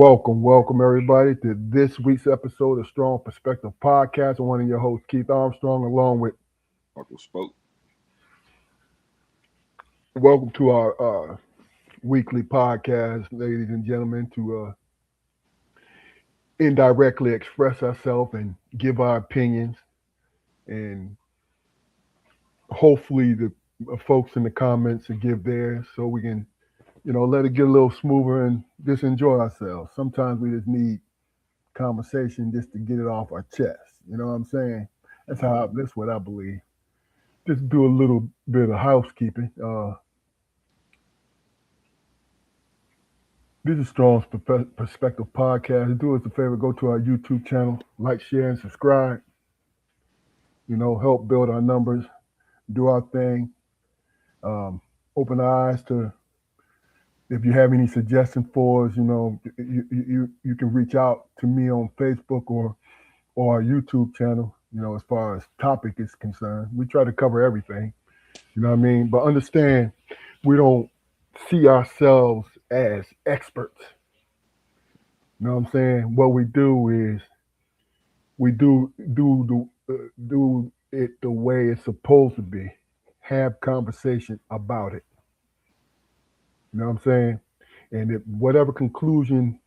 Welcome everybody to this week's episode of Strong Perspective Podcast. I'm one of your hosts, Keith Armstrong, along with Uncle Spoke. welcome to our weekly podcast, ladies and gentlemen, to indirectly express ourselves and give our opinions, and hopefully the folks in the comments will give theirs, so we can, let it get a little smoother and just enjoy ourselves. Sometimes we just need conversation just to get it off our chest. You know what I'm saying? That's what I believe. Just do a little bit of housekeeping. This is Strong's Perspective Podcast. Do us a favor, go to our YouTube channel, like, share, and subscribe. Help build our numbers, do our thing. Open our eyes to, if you have any suggestions for us, you can reach out to me on Facebook or our YouTube channel. As far as topic is concerned, we try to cover everything. You know what I mean? But understand, we don't see ourselves as experts. You know what I'm saying? What we do is we do it the way it's supposed to be. Have conversation about it. You know what I'm saying? And if whatever conclusion,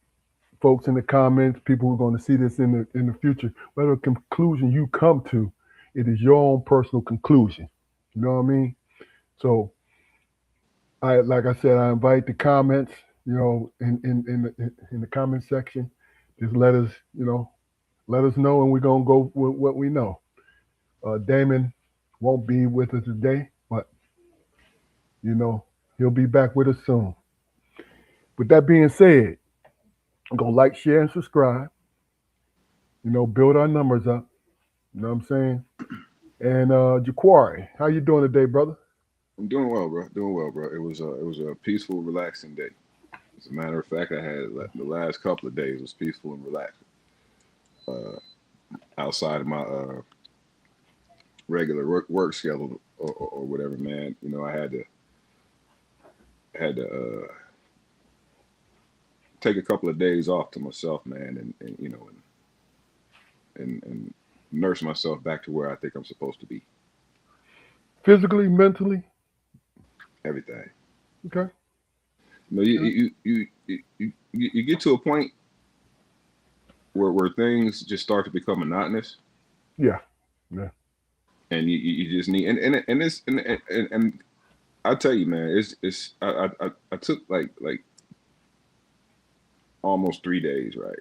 folks in the comments, people who are going to see this in the future, whatever conclusion you come to, it is your own personal conclusion. You know what I mean? So like I said, I invite the comments. In the comment section, just let us know, and we're gonna go with what we know. Damon won't be with us today, but you know he'll be back with us soon. With that being said, I'm gonna like, share, and subscribe. Build our numbers up. You know what I'm saying? And Jaquari, how you doing today, brother? I'm doing well, bro. Doing well, bro. It was a peaceful, relaxing day. As a matter of fact, I had the last couple of days was peaceful and relaxing. Uh, Outside of my regular work schedule or whatever, man. I had to take a couple of days off to myself, man, and nurse myself back to where I think I'm supposed to be. Physically, mentally, Everything. okay. You know, you get to a point where things just start to become monotonous, Yeah, yeah, and you just need and this and I tell you, man, I took like almost 3 days, right?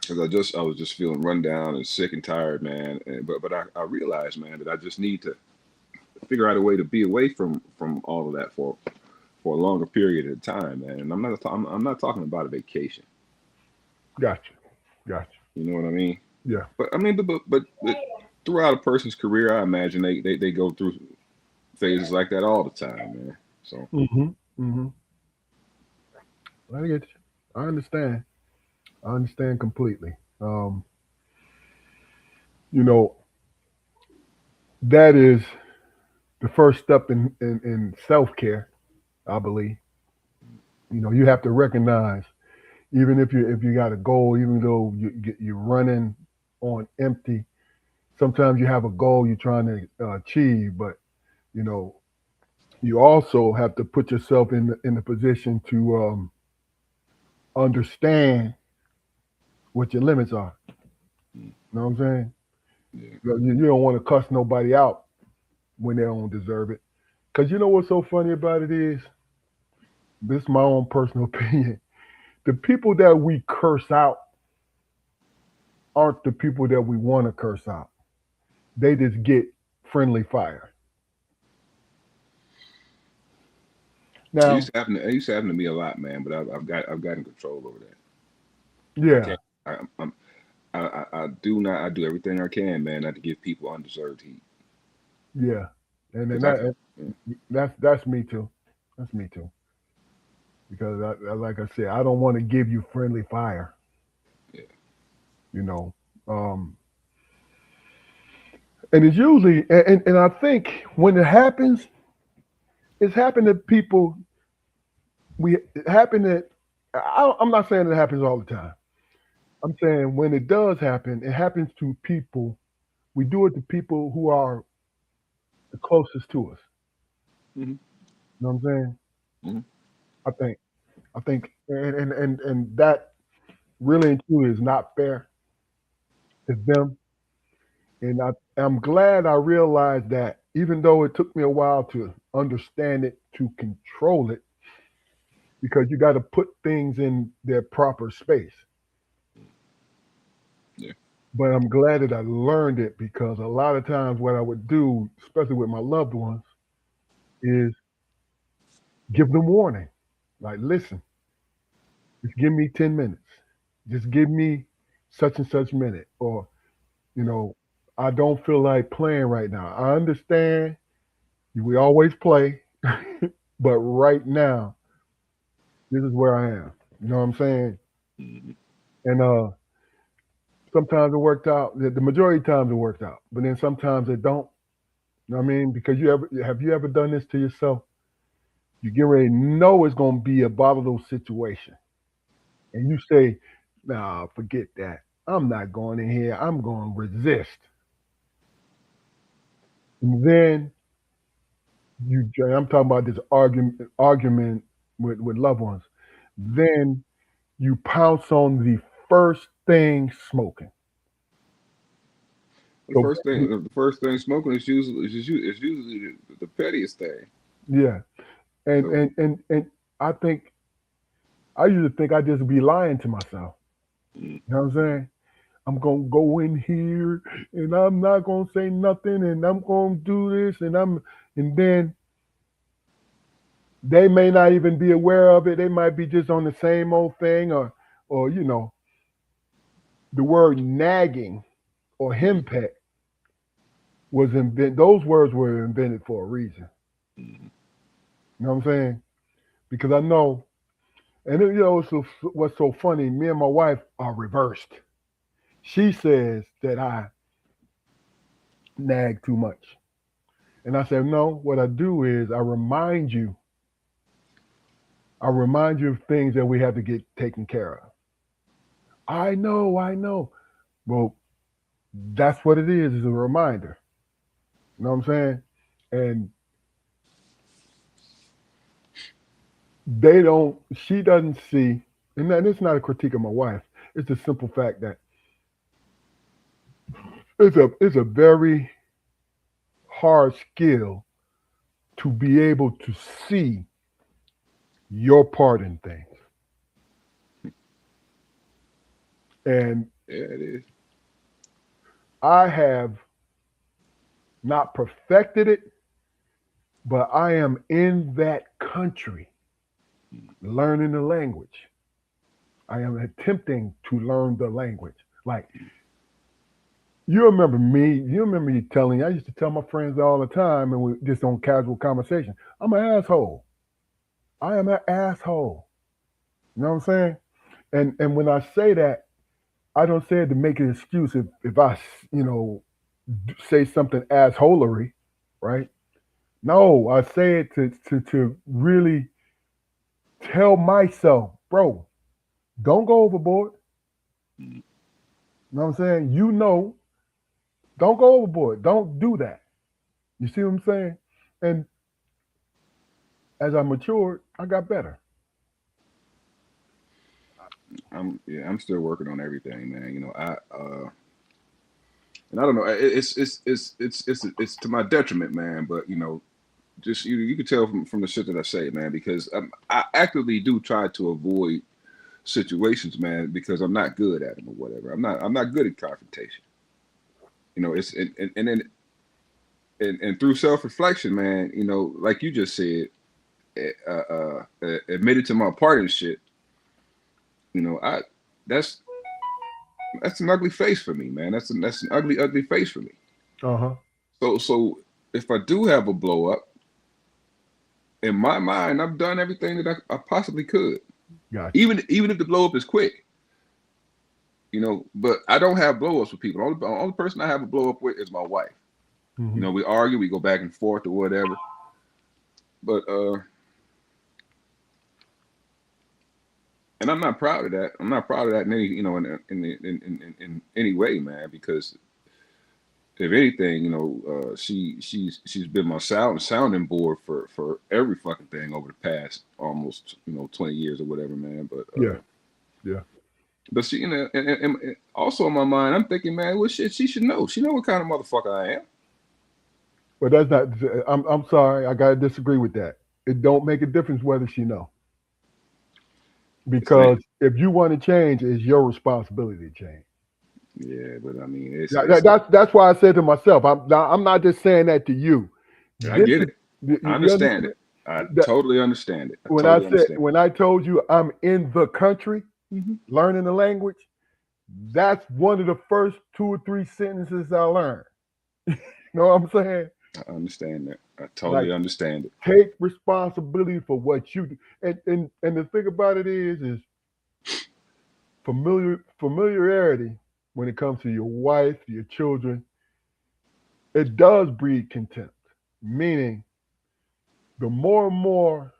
Because I was just feeling run down and sick and tired, man. But I realized, man, that I just need to figure out a way to be away from all of that for a longer period of time, man. And I'm not talking about a vacation. gotcha, gotcha. You know what I mean? Yeah, But I mean, but throughout a person's career, I imagine they go through phases like that all the time, man. So mm-hmm, mm-hmm. I get you. I understand. I understand completely. You know, that is the first step in self care, I believe. You have to recognize, even if you got a goal, even though you're running on empty, sometimes you have a goal you're trying to achieve, but you know, you also have to put yourself in the position to understand what your limits are. mm, You know what I'm saying? yeah, You don't want to cuss nobody out when they don't deserve it. Because you know what's so funny about it is, this is my own personal opinion. The people that we curse out aren't the people that we want to curse out. They just get friendly fire. Now, it used to happen to me a lot, man. But I've gotten control over that. I yeah, can't. I do not. I do everything I can, man, not to give people undeserved heat. yeah, and then Because I can. that's me too. That's me too. Because like I said, I don't want to give you friendly fire. Yeah. You know, um, and it's usually, and I think when it happens, it's happened to people. It happened that. I'm not saying it happens all the time. I'm saying when it does happen, it happens to people. We do it to people who are the closest to us. Hmm. You know what I'm saying? Hmm. I think. I think, and that really and truly is not fair to them. And I'm glad I realized that, even though it took me a while to understand it, to control it, because you got to put things in their proper space. Yeah. But I'm glad that I learned it, because a lot of times what I would do, especially with my loved ones, is give them warning. Like, listen, just give me 10 minutes. Just give me such and such minute. Or, you know, I don't feel like playing right now. I understand we always play, but right now, this is where I am. You know what I'm saying? Hmm. And sometimes it worked out. The majority of times it worked out, but then sometimes it don't. You know what I mean? Because you ever done this to yourself? You get ready to know it's gonna be a volatile situation, and you say, "Nah, forget that. I'm not going in here. I'm going to resist." And then I'm talking about this argument with loved ones. Then you pounce on the first thing smoking. So The first thing smoking is usually the pettiest thing. yeah, and So and and and I think I used to think I just be lying to myself. mm, You know what I'm saying? I'm gonna go in here and I'm not gonna say nothing and I'm gonna do this and then they may not even be aware of it. They might be just on the same old thing, or the word nagging or henpeck was invented. Those words were invented for a reason. mm, You know what I'm saying? Because I know, and what's so funny? Me and my wife are reversed. She says that I nag too much, and I said no. What I do is I remind you. I remind you of things that we have to get taken care of. I know, I know. Well, that's what it is a reminder. You know what I'm saying? And she doesn't see, and it's not a critique of my wife. It's the simple fact that it's a very hard skill to be able to see your part in things. And yeah, it is. I have not perfected it, but I am in that country learning the language. I am attempting to learn the language. Like, you remember me, you remember you telling, I used to tell my friends all the time, and we just on casual conversation, I'm an asshole. I am an asshole. You know what I'm saying? And when I say that, I don't say it to make an excuse if I, say something assholery, right? No, I say it to really tell myself, bro, don't go overboard. Mm. You know what I'm saying? Don't go overboard. Don't do that. You see what I'm saying? And as I matured, I got better. I'm still working on everything, man. And I don't know. It's to my detriment, man. But just you can tell from the shit that I say, man, because I actively do try to avoid situations, man, because I'm not good at them or whatever. I'm not good at confrontation. It's and then and through self reflection, man. Like you just said, admitted to my part and shit. I that's that's an ugly face for me, man. That's an ugly face for me. Uh huh. So if I do have a blow up, in my mind, I've done everything that I possibly could. Gotcha. Even if the blow up is quick, But I don't have blow ups with people. The only person I have a blow up with is my wife. Hmm. We argue, we go back and forth or whatever. But And I'm not proud of that. I'm not proud of that in any, in any way, man. Because if anything, she's been my sounding board for every fucking thing over the past almost 20 years or whatever, man. Yeah, yeah. But she, and also in my mind, I'm thinking, man, well, shit, she should know. She know what kind of motherfucker I am. But that's not. I'm sorry. I gotta disagree with that. It don't make a difference whether she know. It's not, Because if you want to change, it's your responsibility to change. yeah, but I mean, That's why I said to myself, I'm not just saying that to you. I This get is it. you, I you understand understand it. I that totally understand it. I totally understand. when I told you I'm in the country Hmm. learning the language, that's one of the first 2 or 3 sentences I learned. You know what I'm saying? I understand that. I Like totally understand it. take responsibility for what you do. And the thing about it is familiarity when it comes to your wife, your children, it does breed contempt. Meaning the more and more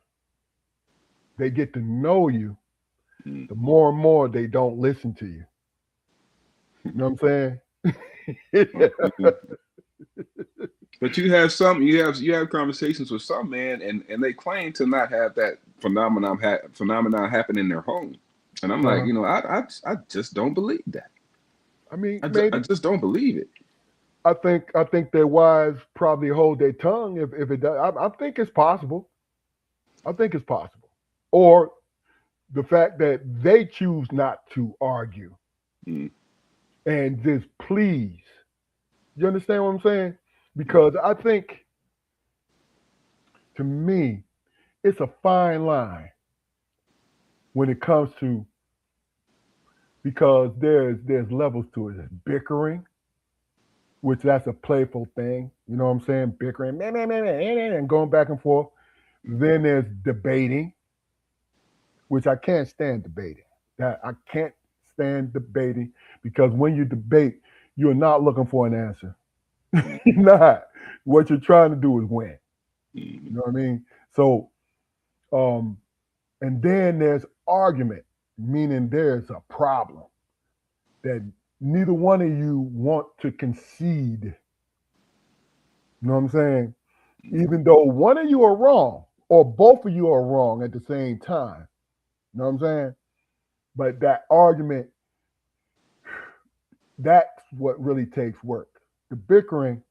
they get to know you, Mm. the more and more they don't listen to you. You know what I'm saying? But you have conversations with some man, and they claim to not have that phenomenon happen in their home, and I'm like, Uh-huh. I just don't believe that. I mean, I maybe just don't believe it. I think their wives probably hold their tongue if it does. I think it's possible. I think it's possible. Or the fact that they choose not to argue Mm. and just please. You understand what I'm saying? Because I think to me, it's a fine line when it comes to because there's levels to it. There's bickering, which that's a playful thing. You know what I'm saying? Bickering, meh, meh, meh, meh, and going back and forth. Then there's debating, which I can't stand debating. That I can't stand debating because when you debate, you're not looking for an answer. Mm. You're not. What you're trying to do is win. Mm. You know what I mean? So, um, and then there's argument, meaning there's a problem that neither one of you want to concede. You know what I'm saying? Mm. Even though one of you are wrong, or both of you are wrong at the same time. You know what I'm saying? But that argument, that's what really takes work. The bickering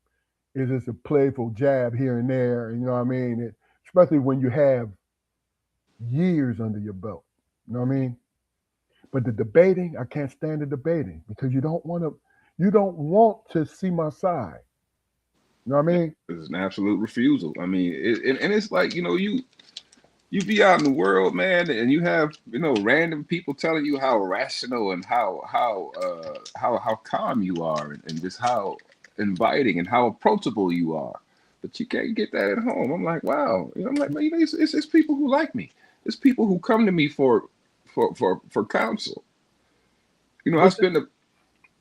is just a playful jab here and there. You know what I mean? Especially when you have years under your belt. You know what I mean? But the debating, I can't stand the debating because you don't want to see my side. You know what I mean? It's an absolute refusal. I mean, and it's like you be out in the world, man, and you have random people telling you how rational and how calm you are, and just how inviting and how approachable you are. But you can't get that at home. I'm like, wow. I'm like, man, it's people who like me. It's people who come to me for counsel. I But spend the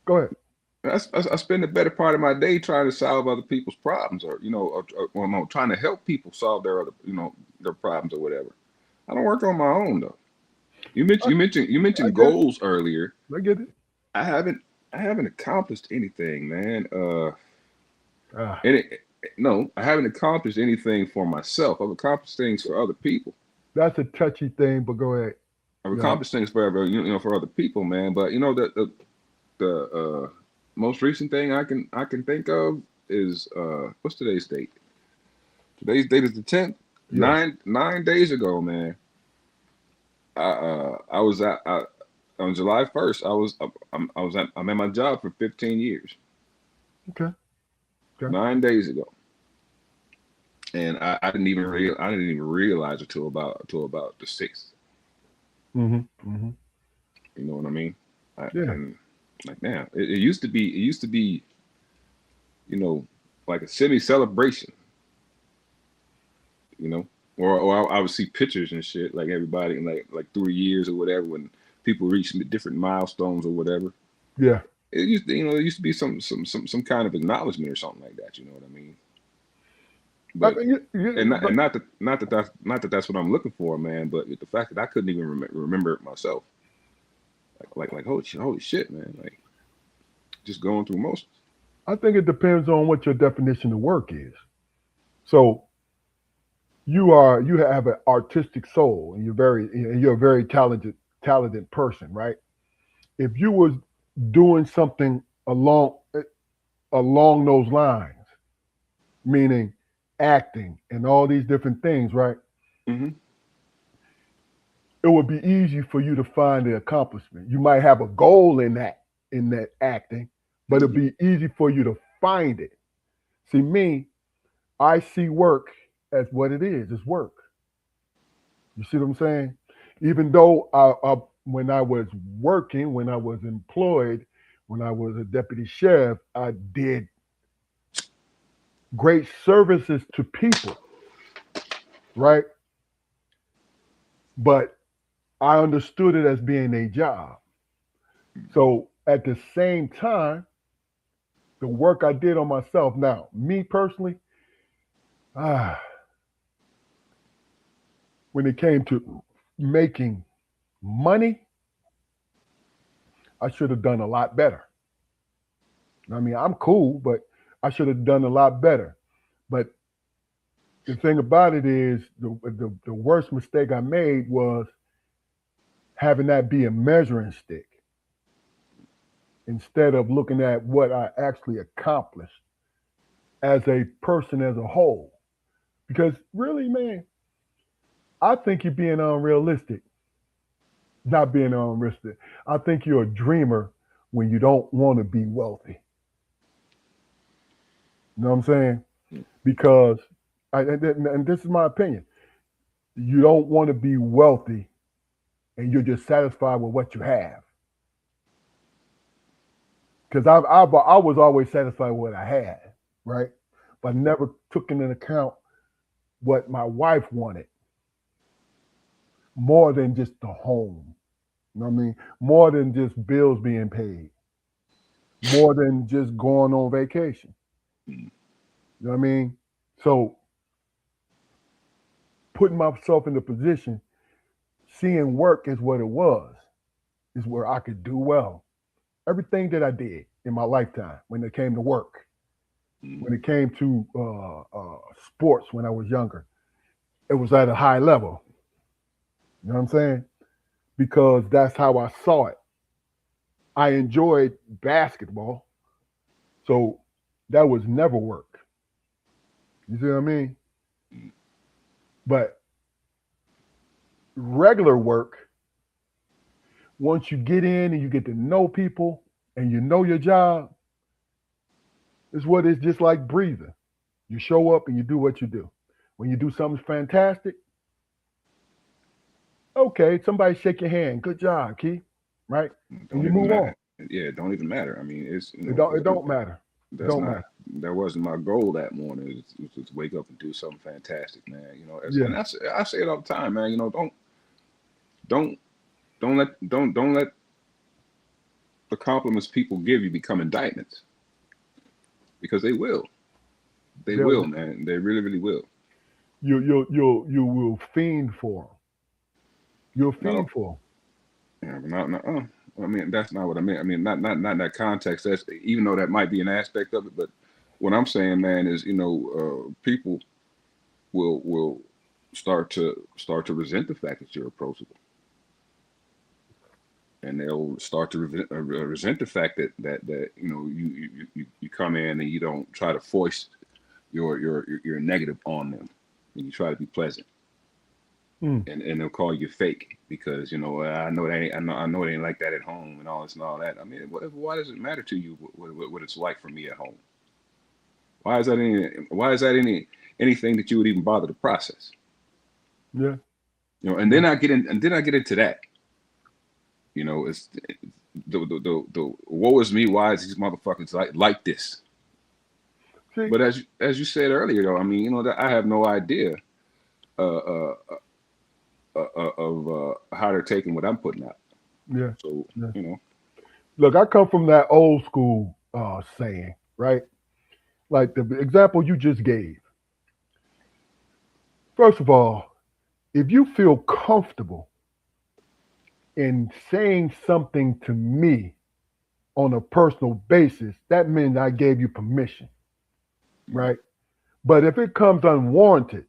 go ahead. I spend the better part of my day trying to solve other people's problems, or I'm trying to help people solve their problems or whatever. I don't work on my own though. You I mentioned get it. goals earlier. I get it. I haven't I haven't accomplished anything, man. Ah, And no, I haven't accomplished anything for myself. I've accomplished things for other people. that's a touchy thing, but go ahead. I've Yeah. accomplished things for other people, man. But the most recent thing I can think of is what's today's date? Today's date is the 10th. Yes. 9 days ago, man. I was on July 1st. I'm at my job for 15 years. Okay. Okay. 9 days ago, and I didn't even realize it till about the 6th. Mm-hmm. Mm-hmm. You know what I mean? Yeah. And like, man, it used to be you know like a semi celebration. You know, or I would see pictures and shit like everybody in like 3 years or whatever when people reach different milestones or whatever. Yeah. It used to be some kind of acknowledgement or something like that. You know what I mean? But and not, But not that that's what I'm looking for, man. But the fact that I couldn't even remember it myself, like holy shit, man, like just going through motions. I think it depends on what your definition of work is. So you have an artistic soul, and you're a very talented person, right? If you was doing something along those lines, meaning acting and all these different things, right? Hmm. It would be easy for you to find the accomplishment. You might have a goal in that acting, but it'd Hmm. be easy for you to find it. See me, I see work as what it is. It's work. You see what I'm saying? Even though when I was working, when I was employed, when I was a deputy sheriff, I did great services to people, right? But I understood it as being a job. So at the same time, the work I did on myself. Now, me personally, ah, when it came to making money, I should have done a lot better. I mean, I'm cool, but I should have done a lot better. But the thing about it is, the worst mistake I made was having that be a measuring stick instead of looking at what I actually accomplished as a person as a whole. Because really, man, I think you're being unrealistic, not being unrealistic. I think you're a dreamer when you don't want to be wealthy. You know what I'm saying? Because, and this is my opinion, you don't want to be wealthy and you're just satisfied with what you have. Because I was always satisfied with what I had, right? But I never took into account what my wife wanted more than just the home. You know what I mean? More than just bills being paid, more than just going on vacation. You know what I mean? So putting myself in the position, seeing work is what it was, is where I could do well. Everything that I did in my lifetime when it came to work, when it came to sports when I was younger, it was at a high level. You know what I'm saying? Because that's how I saw it. I enjoyed basketball, so that was never work. You see what I mean? But regular work, once you get in and you get to know people and you know your job, is what it's just like breathing. You show up and you do what you do. When you do something fantastic, okay, somebody shake your hand. Good job, Keith. Right? And Don't you even move matter. on. Yeah, it don't even matter. I mean, it's It don't matter. It that's don't not matter. that wasn't my goal that morning. It was to wake up and do something fantastic, man. And Yeah. I say it all the time, man. Don't don't let the compliments people give you become indictments because they will. They They'll, will, man. They really, really will. you will fiend for them. You'll No, fiend for yeah, not. I mean, that's not what I mean. I mean, not in that context. That's even though that might be an aspect of it. But what I'm saying, man, is people will start to resent the fact that you're approachable, and they'll start to resent the fact that you come in and you don't try to force your negative on them, and you try to be pleasant, them. and they'll call you fake because I know they ain't, I know they ain't like that at home and all this and all that. I mean, why does it matter to you what it's like for me at home? Why is that anything that you would even bother to process? Yeah. And Yeah. then I get into that. It's the woe is me. Why is these motherfuckers like this? See. But as you said earlier, though, I mean, that I have no idea of how they're taking what I'm putting out. Yeah. So Yeah. you know, Look, I come from that old school saying, right? Like the example you just gave. First of all, if you feel comfortable in saying something to me on a personal basis, that means I gave you permission, right? But if it comes unwarranted,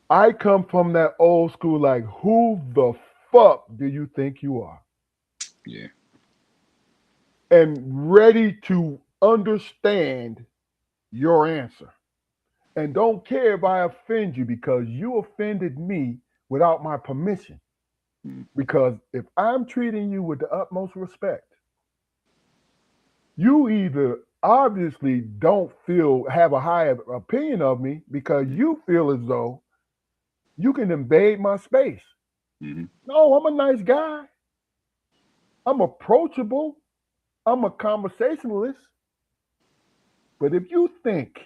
I come from that old school, like, who the fuck do you think you are? Yeah. And ready to understand your answer. And don't care if I offend you because you offended me without my permission. Mm. Because if I'm treating you with the utmost respect, you either obviously don't have a high opinion of me because you feel as though you can invade my space. Mm-hmm. No, I'm a nice guy. I'm approachable. I'm a conversationalist. But if you think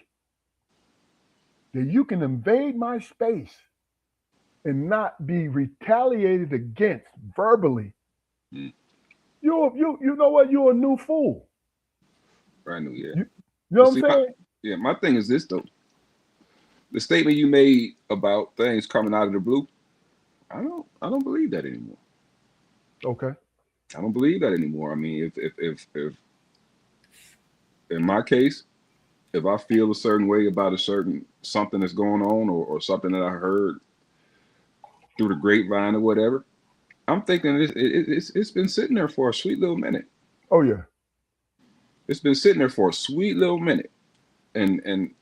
that you can invade my space and not be retaliated against verbally, Mm. you know what? You're a new fool. I knew, yeah. You know But what see, I'm saying? my thing is this though. The statement you made about things coming out of the blue, I don't believe that anymore. Okay. I don't believe that anymore. I mean, if in my case, if I feel a certain way about a certain something that's going on, or something that I heard through the grapevine or whatever, I'm thinking it's been sitting there for a sweet little minute. Oh yeah. It's been sitting there for a sweet little minute, and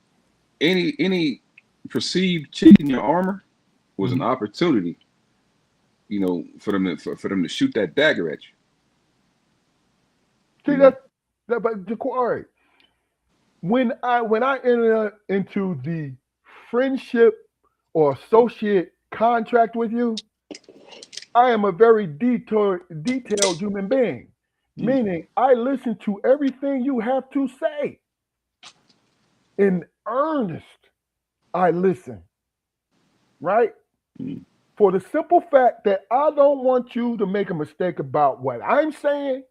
any perceived chink in your armor was an Mhm. opportunity, for them to shoot that dagger at you. See You know. that, but all right. When I enter into the friendship or associate contract with you, I am a very detailed human being. Mm. Meaning I listen to everything you have to say. In earnest, I listen, right? Mm. For the simple fact that I don't want you to make a mistake about what I'm saying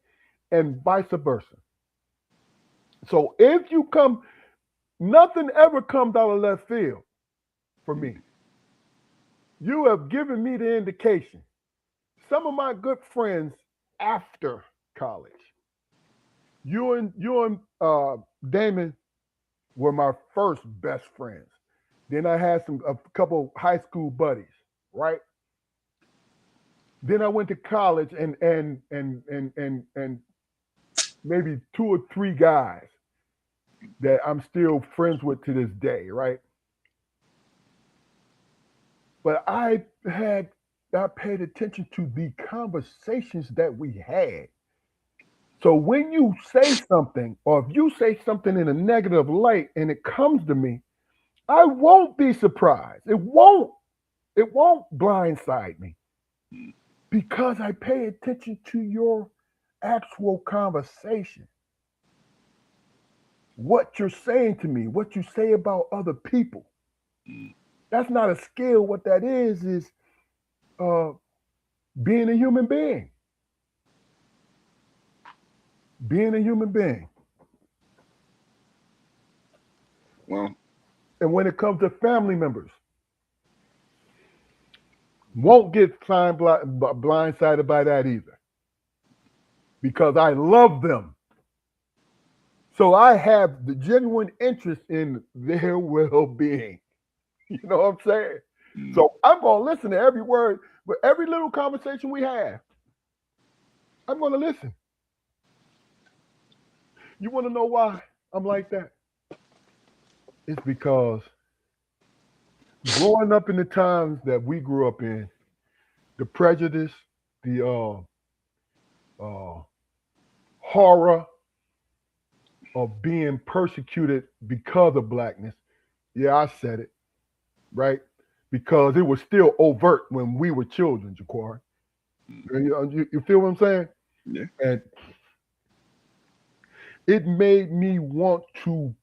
and vice versa. So if you come, nothing ever comes out of left field for me. You have given me the indication. Some of my good friends after college, you and Damon were my first best friends. Then I had a couple high school buddies, right? Then I went to college and maybe two or three guys that I'm still friends with to this day, right? But I paid attention to the conversations that we had. So when you say something, or if you say something in a negative light and it comes to me, I won't be surprised. It won't blindside me because I pay attention to your actual conversation. What you're saying to me, what you say about other people. Mm. That's not a skill. What that is uh, being a human being. Being a human being. Well, And when it comes to family members, won't get blindsided by that either because I love them. So I have the genuine interest in their well being. You know what I'm saying? mm, So I'm going to listen to every word, but every little conversation we have, I'm going to listen. You want to know why I'm like that? It's because growing up in the times that we grew up in, the prejudice, the uh, horror of being persecuted because of blackness. Yeah, I said it, right? Because it was still overt when we were children, Jaquari. mm, You feel what I'm saying? yeah. And it made me want to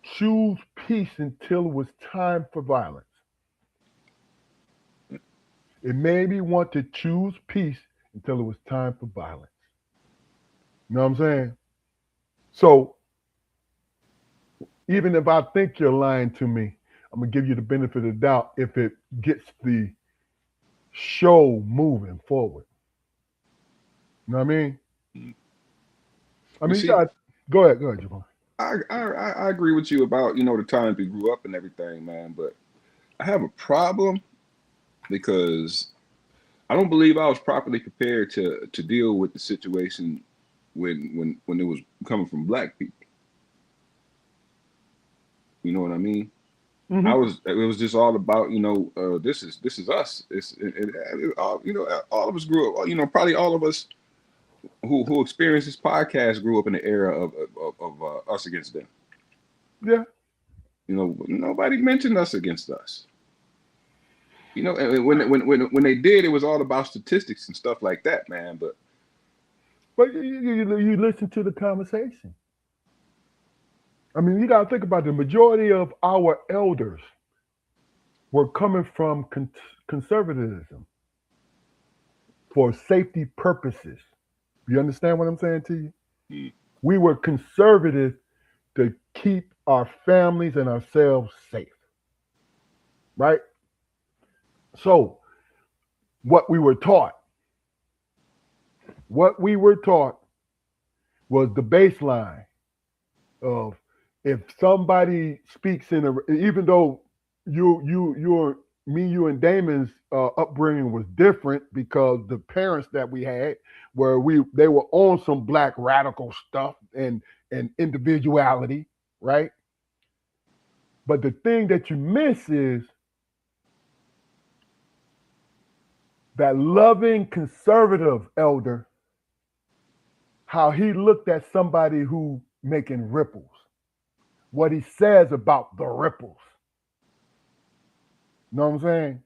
choose peace until it was time for violence. It made me want to choose peace until it was time for violence. You know what I'm saying? So even if I think you're lying to me, I'm gonna give you the benefit of the doubt if it gets the show moving forward. You know what I mean? Mm. I You mean, you see, got go ahead, Javon. I agree with you about the times we grew up and everything, man. But I have a problem because I don't believe I was properly prepared to deal with the situation when it was coming from black people. You know what I mean? Mm-hmm. It was just all about this is us. All all of us grew up. Probably all of us who experienced this podcast grew up in the era of us against them. Yeah. Nobody mentioned us against us. And when they did, it was all about statistics and stuff like that, man. But But you listen to the conversation. I mean, you got to think about the majority of our elders were coming from conservatism for safety purposes. You understand what I'm saying to you? mm, We were conservative to keep our families and ourselves safe, right? So, what we were taught was the baseline of if somebody speaks in a, even though you and Damon's upbringing was different because the parents that we had they were on some black radical stuff and individuality, right? But the thing that you miss is that loving conservative elder, how he looked at somebody who making ripples, what he says about the ripples. You know what I'm saying?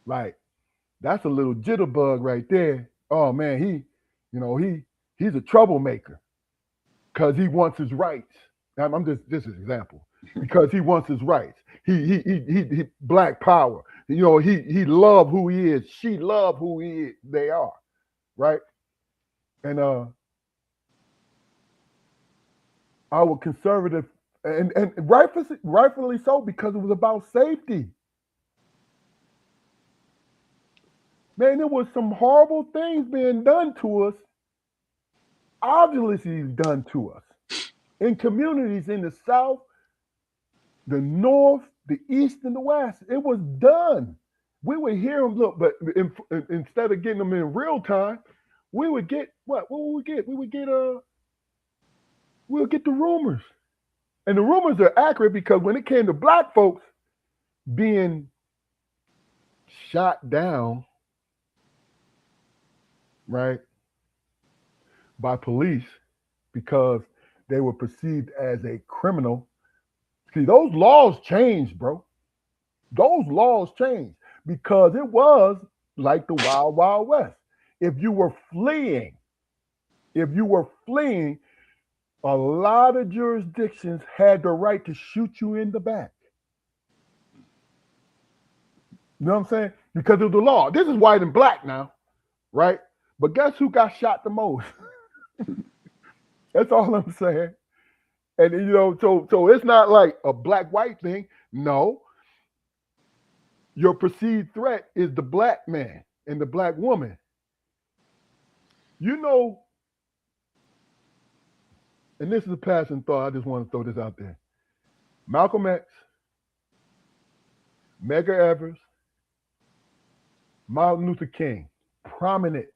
Like, that's a little jitterbug right there. Oh man, he's a troublemaker because he wants his rights. I'm just this is an example because he wants his rights. He black power. He love who he is. She love who he is. They are right, and our conservative and rightfully so because it was about safety. Man, there was some horrible things being done to us, obviously done to us in communities in the South, the North, the East, and the West. It was done. We would hear them look, but instead of getting them in real time, we would get what? What would we get? We'll get the rumors, and the rumors are accurate because when it came to black folks being shot down, right, by police because they were perceived as a criminal. See, those laws changed, bro. Those laws changed because it was like the Wild Wild West. If you were fleeing, if you were fleeing, a lot of jurisdictions had the right to shoot you in the back. You know what I'm saying? Because of the law. This is white and black now, right? But guess who got shot the most? That's all I'm saying. And so it's not like a black white thing. No, your perceived threat is the black man and the black woman. You know, and this is a passing thought. I just want to throw this out there. Malcolm X, Medgar Evers, Martin Luther King, prominent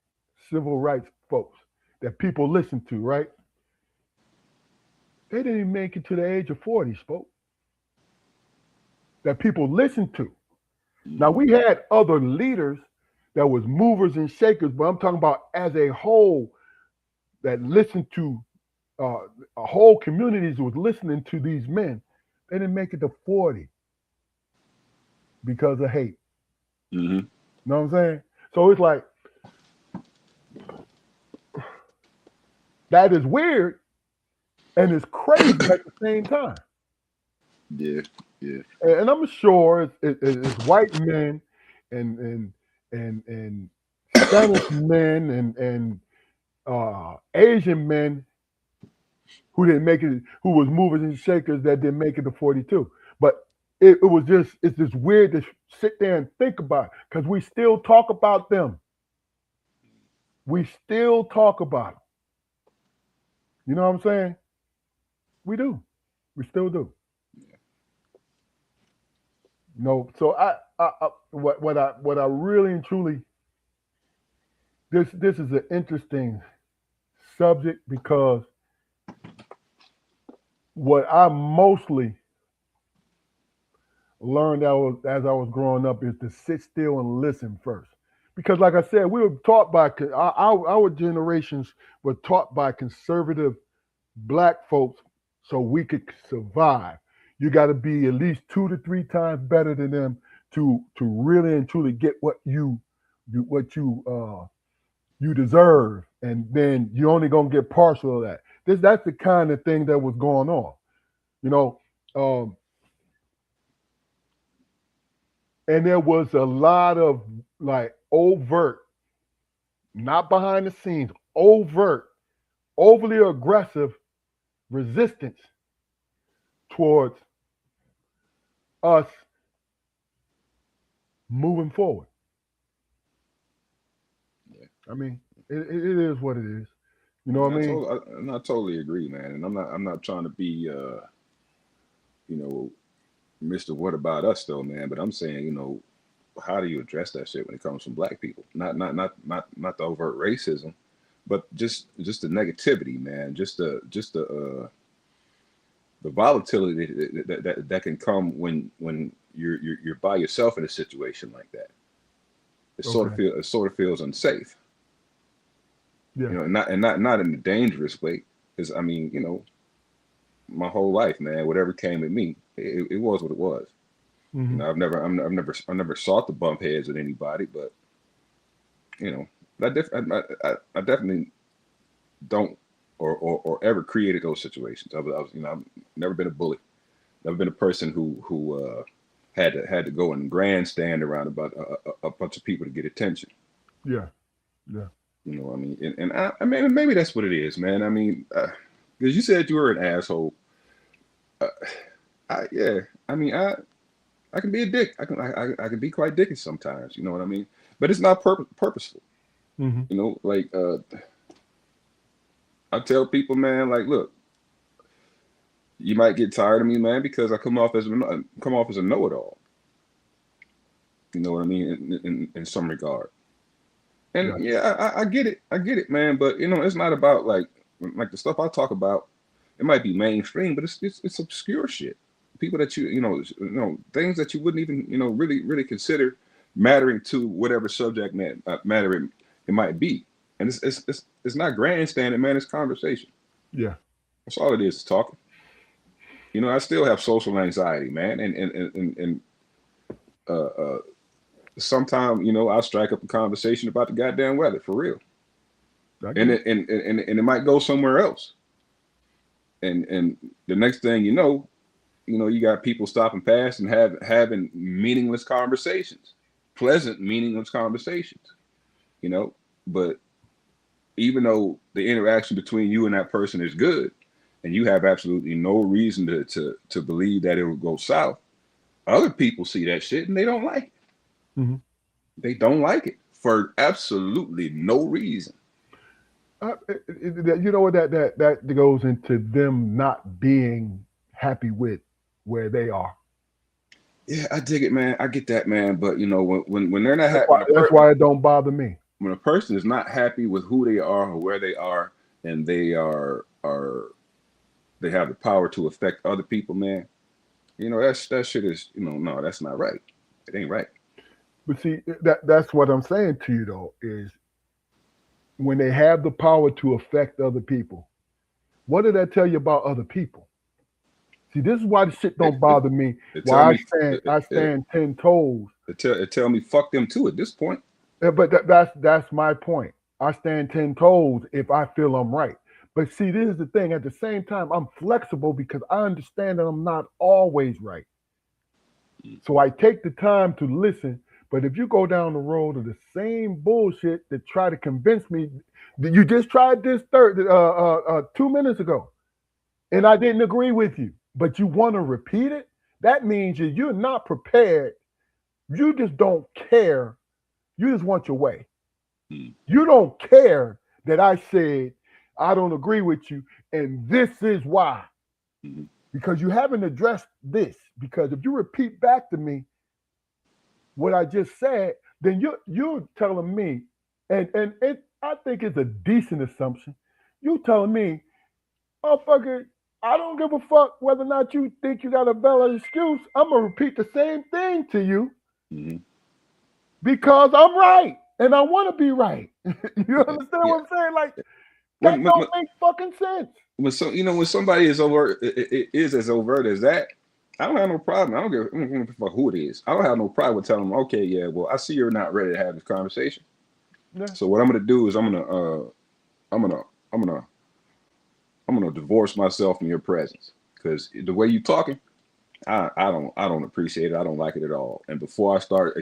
civil rights folks that people listen to, right? They didn't even make it to the age of 40, spoke. That people listened to. Now we had other leaders that was movers and shakers, but I'm talking about as a whole that listened to a whole communities was listening to these men. They didn't make it to 40 because of hate. mm-hmm. You know what I'm saying? So it's like that is weird and it's crazy at the same time. Yeah, yeah. And I'm sure it's white men and Spanish men and Asian men who didn't make it, who was movers and shakers that didn't make it to 42. But it's just weird to sit there and think about because we still talk about them. We still talk about them. You know what I'm saying? We do. We still do. No, so what I really and truly, this is an interesting subject because what I mostly learned as I was growing up is to sit still and listen first. Because, like I said, we were taught by our generations were taught by conservative black folks so we could survive. You got to be at least 2 to 3 times better than them to really and truly get what you deserve, and then you only gonna get partial of that. That's the kind of thing that was going on, you know. Um, and there was a lot of like overt, not behind the scenes, overt, overly aggressive resistance towards us moving forward. Yeah. I mean, it is what it is. You know what I mean? I totally agree, man. And I'm not trying to be, you know, Mister What about us though, man? But I'm saying, how do you address that shit when it comes from black people? Not the overt racism, but just the negativity, man. The volatility that can come when you're by yourself in a situation like that. Okay. It sort of feels unsafe, Yeah. not in a dangerous way. Because I mean, my whole life, man, whatever came at me, it was what it was. Hmm. I've never sought to bump heads with anybody, but you know, I definitely don't or ever created those situations. I've never been a bully. Never been a person who had to go and grandstand around about a bunch of people to get attention. Yeah. Yeah. You know what I mean? And I mean, maybe that's what it is, man. I mean, because you said you were an asshole. Uh, yeah. I mean, I can be a dick. I can be quite dickish sometimes. You know what I mean? But it's not purposeful. Hmm. Like I tell people, man, like, look, you might get tired of me, man, because I come off as a know-it-all. You know what I mean? In some regard. And Right. yeah, I get it, man. But it's not about like the stuff I talk about. It might be mainstream, but it's obscure shit. People that things that you wouldn't even really consider mattering to whatever subject matter it might be. And it's not grandstanding, man. It's conversation. Yeah. That's all it is. It's talking. I still have social anxiety, man, and uh, sometimes I'll strike up a conversation about the goddamn weather for real, I get and it. it might go somewhere else, and the next thing you got people stopping past and having meaningless conversations, pleasant meaningless conversations, you know, but even though the interaction between you and that person is good, and you have absolutely no reason to believe that it will go south, other people see that shit and they don't like it. Hmm. They don't like it for absolutely no reason. You know what that goes into them not being happy with where they are. Yeah, I dig it, man. I get that, man. But when they're not That's why that's why it don't bother me. when a person is not happy with who they are or where they are, and they have the power to affect other people, man. That shit is no, that's not right. It ain't right. But see, that's what I'm saying to you though is when they have the power to affect other people. What did that tell you about other people? See, this is why the shit It don't it, bother me. it tell Why me I stand 10 toes. it tell me fuck them too at this point. But that's my point. I stand 10 toes if I feel I'm right. But see, this is the thing. At the same time, I'm flexible because I understand that I'm not always right. So I take the time to listen. But if you go down the road of the same bullshit that try to convince me that you just tried this 2 minutes ago. and I didn't agree with you, but you want to repeat it, that means you're not prepared. You just don't care. You just want your way. Mm. You don't care that I said I don't agree with you, and this is why. Mhm. Because you haven't addressed this. Because if you repeat back to me what I just said, then you're telling me, and it I think it's a decent assumption. You telling me, motherfucker, I don't give a fuck whether or not you think you got a valid excuse. I'm gonna repeat the same thing to you Mhm. because I'm right and I want to be right. You Yeah, understand yeah. what I'm saying? Like that When, when, don't make fucking sense. when so when somebody is overt, it is as overt as that. I don't have no problem. I don't give a fuck who it is. I don't have no problem with telling them, okay, yeah, well, I see you're not ready to have this conversation. Yeah. So what I'm gonna do is I'm gonna I'm gonna I'm gonna divorce myself from your presence because the way you talking, I don't appreciate it. I don't like it at all. And before I start,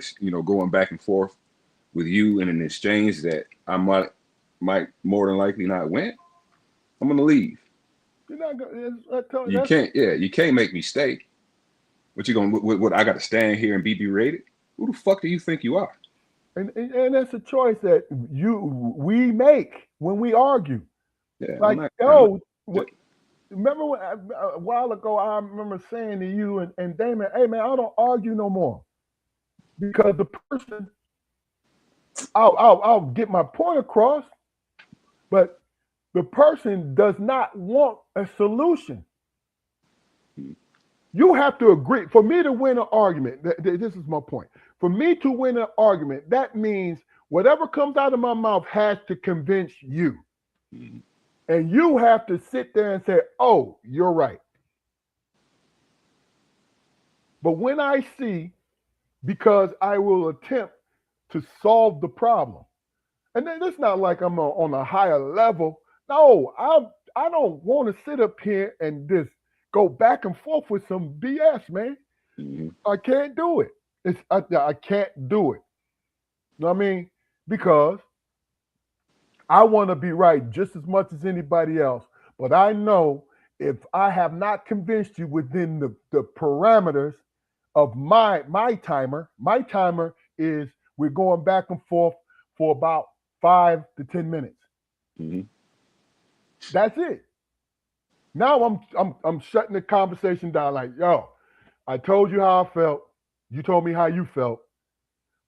going back and forth with you in an exchange that I might more than likely not win, I'm gonna leave. You're not gonna. You can't, yeah, you can't make me stay. What you gonna? What I got to stand here and be berated? Who the fuck do you think you are? And that's a choice that we make when we argue. Yeah, Like, I'm not. yo, remember when, a while ago I remember saying to you and Damon, hey man, I don't argue no more because the person, I'll get my point across, but the person does not want a solution. You have to agree. For me to win an argument, this is my point. For me to win an argument, that means whatever comes out of my mouth has to convince you. Mhm. And you have to sit there and say, oh, you're right. But when I see, because I will attempt to solve the problem, and then it's not like I'm on a higher level. No, I don't want to sit up here and just go back and forth with some BS, man. Mhm. I can't do it. I can't do it. You know what I mean? Because I want to be right just as much as anybody else. But I know if I have not convinced you within the parameters of my timer is we're going back and forth for about 5 to 10 minutes. Mhm. That's it. Now I'm shutting the conversation down like, yo, I told you how I felt. You told me how you felt.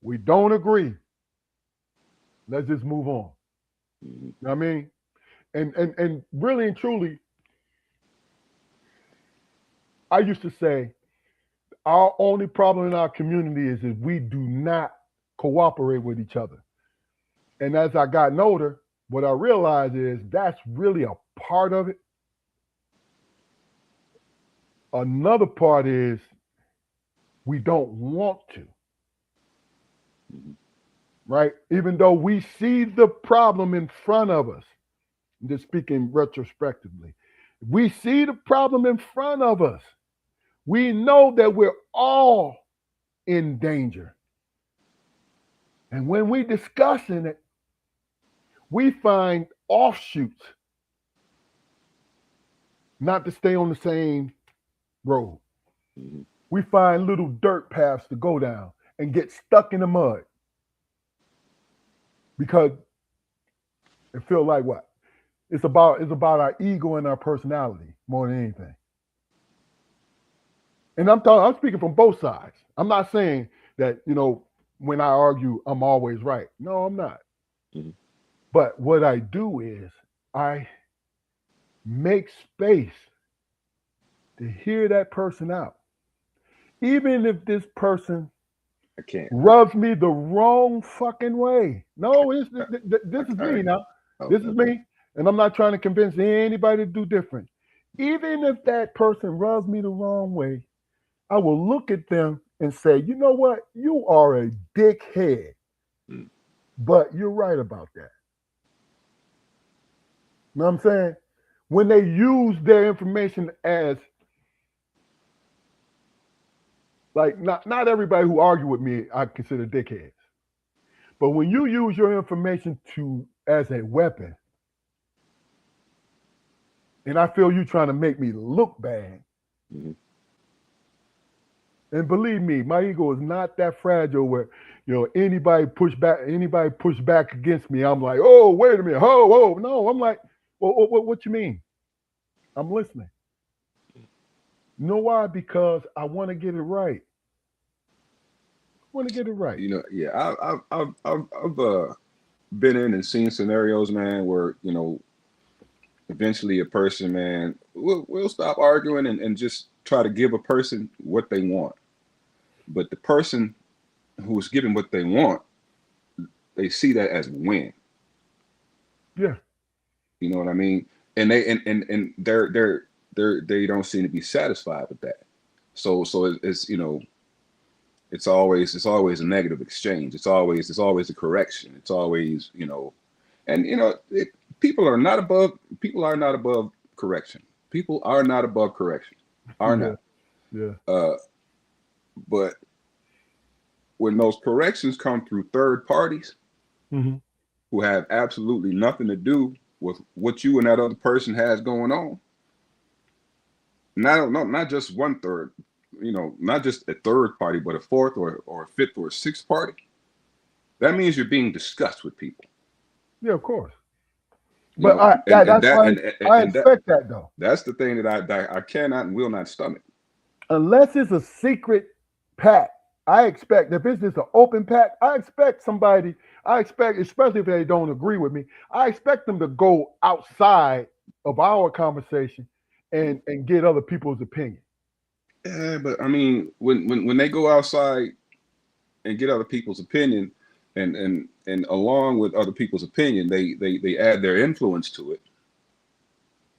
We don't agree. Let's just move on. Mhm. You know what I mean? And really and truly, I used to say our only problem in our community is that we do not cooperate with each other. And as I gotten older, what I realized is that's really a part of it. Another part is we don't want to, Mhm. right? Even though we see the problem in front of us, I'm just speaking retrospectively, we see the problem in front of us. We know that we're all in danger. And when we discussing it, we find offshoots not to stay on the same road. Mhm. We find little dirt paths to go down and get stuck in the mud because it feels like what? It's about our ego and our personality more than anything. And I'm speaking from both sides. I'm not saying that, when I argue I'm always right. No, I'm not. Mhm. But what I do is I make space to hear that person out. Even if this person I can't. rubs me the wrong fucking way. No, this is I, me now. oh, This is okay. me. And I'm not trying to convince anybody to do different. Even if that person rubs me the wrong way, I will look at them and say, you know what? You are a dickhead. Mm. But you're right about that. You know what I'm saying? When they use their information as like not everybody who argue with me I consider dickheads. But when you use your information to as a weapon, and I feel you trying to make me look bad. Mhm. And believe me, my ego is not that fragile where anybody push back against me. I'm like, oh, wait a minute, oh, no. I'm like, well, what you mean? I'm listening. You know why? Because I want to get it right. I want to get it right. Yeah, I've been in and seen scenarios, man, where eventually a person, man, will stop arguing and just try to give a person what they want. But the person who's giving what they want, they see that as win. Yeah, You know what I mean? And they don't seem to be satisfied with that. So it's always a negative exchange. It's always a correction. It's always and people are not above correction. People are not above correction. Are yeah, not. yeah. Uh, but when those corrections come through third parties Hmm. who have absolutely nothing to do with what you and that other person has going on, not just one third, not just a third party, but a fourth or a fifth or a sixth party, that means you're being discussed with people. Yeah, of course. You But know, I and and that's that why and I and that expect that though. that's the thing that I cannot and will not stomach. Unless it's a secret pact, I expect if it's just an open pact, I expect somebody. I expect, especially if they don't agree with me, I expect them to go outside of our conversation and get other people's opinion. Yeah, but I mean, when they go outside and get other people's opinion, and along with other people's opinion, they add their influence to it,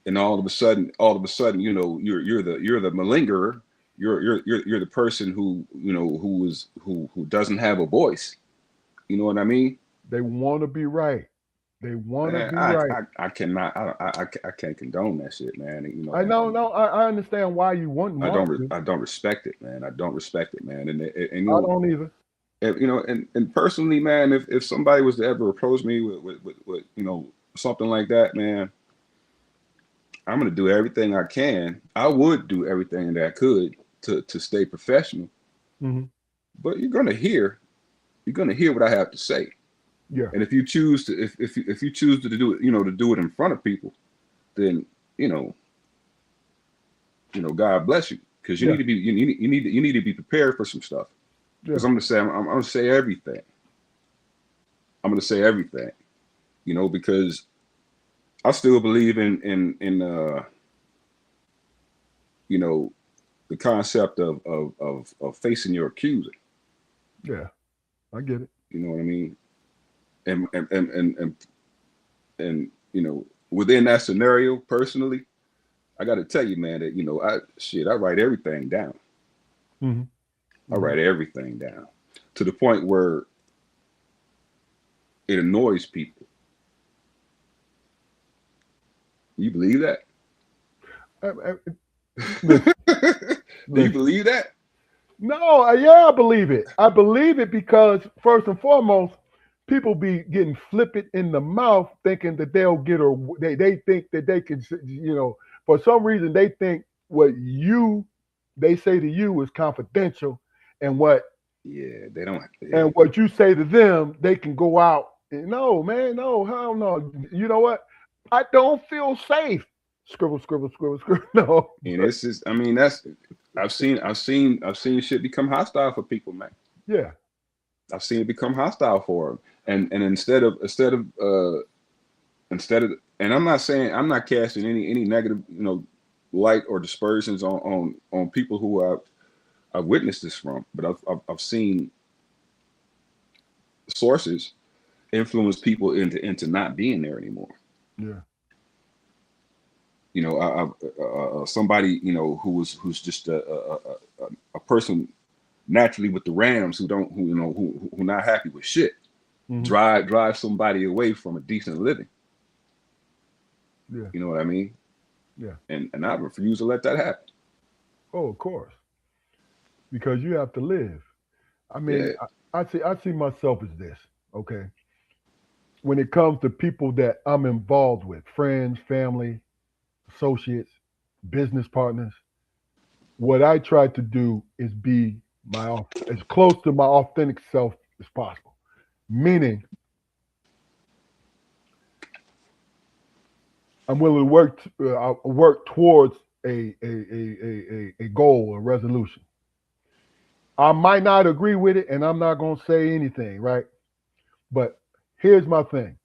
and all of a sudden, you're the malingerer. You're the person who doesn't have a voice. You know what I mean? They want to be right. They want to Man, be I right. I, I cannot I can't condone that shit, man. I know, no, I understand why you wouldn't want to. I don't respect it, man. I don't respect it, man. And I don't either. and personally, man, if somebody was to ever approach me with something like that, man, I'm gonna do everything I can. I would do everything that I could to stay professional. Hmm. But you're gonna hear what I have to say. Yeah, And if you choose to if you choose to do it, to do it in front of people, then you know God bless you, because yeah, you need to be prepared for some stuff. yeah, Because I'm gonna say everything. I'm gonna say everything. Because I still believe in you know the concept of facing your accuser. yeah. I get it. You know what I mean? And within that scenario, personally, I got to tell you, man, that I write everything down. Hmm. I Hmm. write everything down to the point where it annoys people. You believe that? Listen, Do you listen. believe that? No, yeah, I believe it. I believe it because first and foremost, people be getting flippant in the mouth, thinking that they'll get a. They think that they can, for some reason they think what they say to you is confidential, and Yeah, they don't. what you say to them, they can go out. No, man, no, hell no. You know what? I don't feel safe. Scribble, scribble, scribble, scribble. No, And it's just, I mean, that's I've seen shit become hostile for people, man. yeah, I've seen it become hostile for them, and instead of, and I'm not casting any negative, light or dispersions on people who I've witnessed this from, but I've seen sources influence people into not being there anymore. yeah. Somebody who's just a person naturally with the Rams who not happy with shit, Hmm. drive somebody away from a decent living. Yeah, You know what I mean? yeah. And I refuse to let that happen. Oh, of course, because you have to live. I mean, Yeah. I see myself as this. Okay, when it comes to people that I'm involved with, friends, family, associates, business partners. What I try to do is be as close to my authentic self as possible. Meaning, I'm willing to work towards a goal, a resolution. I might not agree with it, and I'm not going to say anything, right? But here's my thing: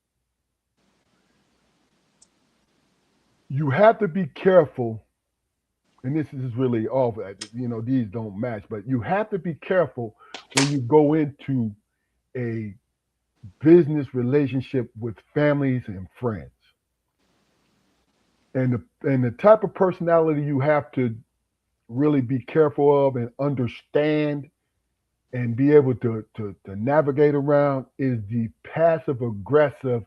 you have to be careful, and this is really all. These don't match, but you have to be careful when you go into a business relationship with families and friends. And the type of personality you have to really be careful of and understand and be able to navigate around is the passive aggressive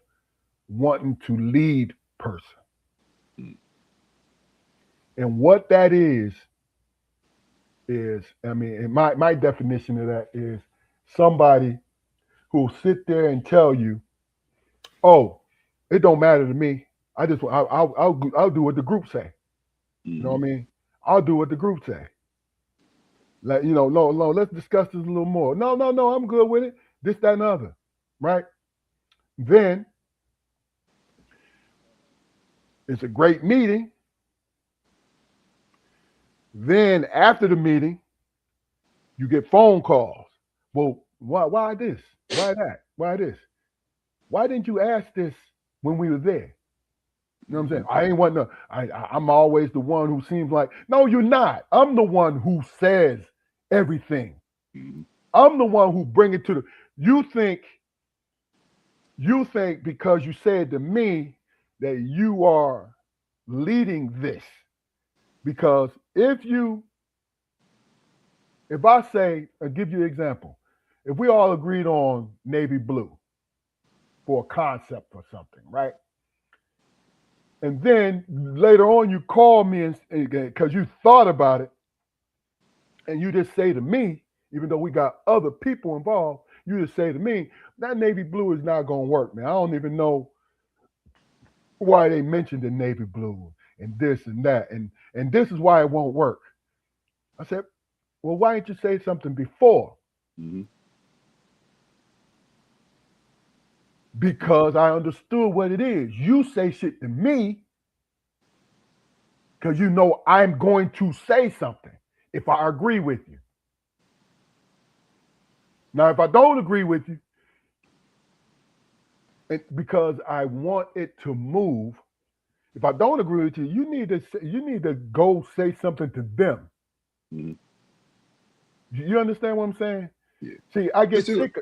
wanting to lead person. And what that is, I mean, and my definition of that is somebody who'll sit there and tell you, "Oh, it don't matter to me. I'll do what the group say." You know what I mean? I'll do what the group say. Like, no, let's discuss this a little more. No, I'm good with it. This, that, and other. Right? Then it's a great meeting. Then after the meeting, you get phone calls. Well, why this? Why that? Why this? Why didn't you ask this when we were there? You know what I'm saying? I ain't want to. I'm always the one who seems like, no, you're not. I'm the one who says everything. I'm the one who bring it to the. You think because you said to me that you are leading this. Because if I say, I'll give you an example. If we all agreed on navy blue for a concept or something, right? And then later on you call me and because you thought about it, and you just say to me, even though we got other people involved, you just say to me, that navy blue is not going to work, man. I don't even know why they mentioned the navy blue and this and that, and this is why it won't work. I said, well, why didn't you say something before? Mm-hmm. Because I understood what it is. You say shit to me because you know I'm going to say something if I agree with you. Now, if I don't agree with you, because I want it to move, if I don't agree with you, you need to go say something to them. Mm-hmm. You understand what I'm saying? Yeah. See, I get sick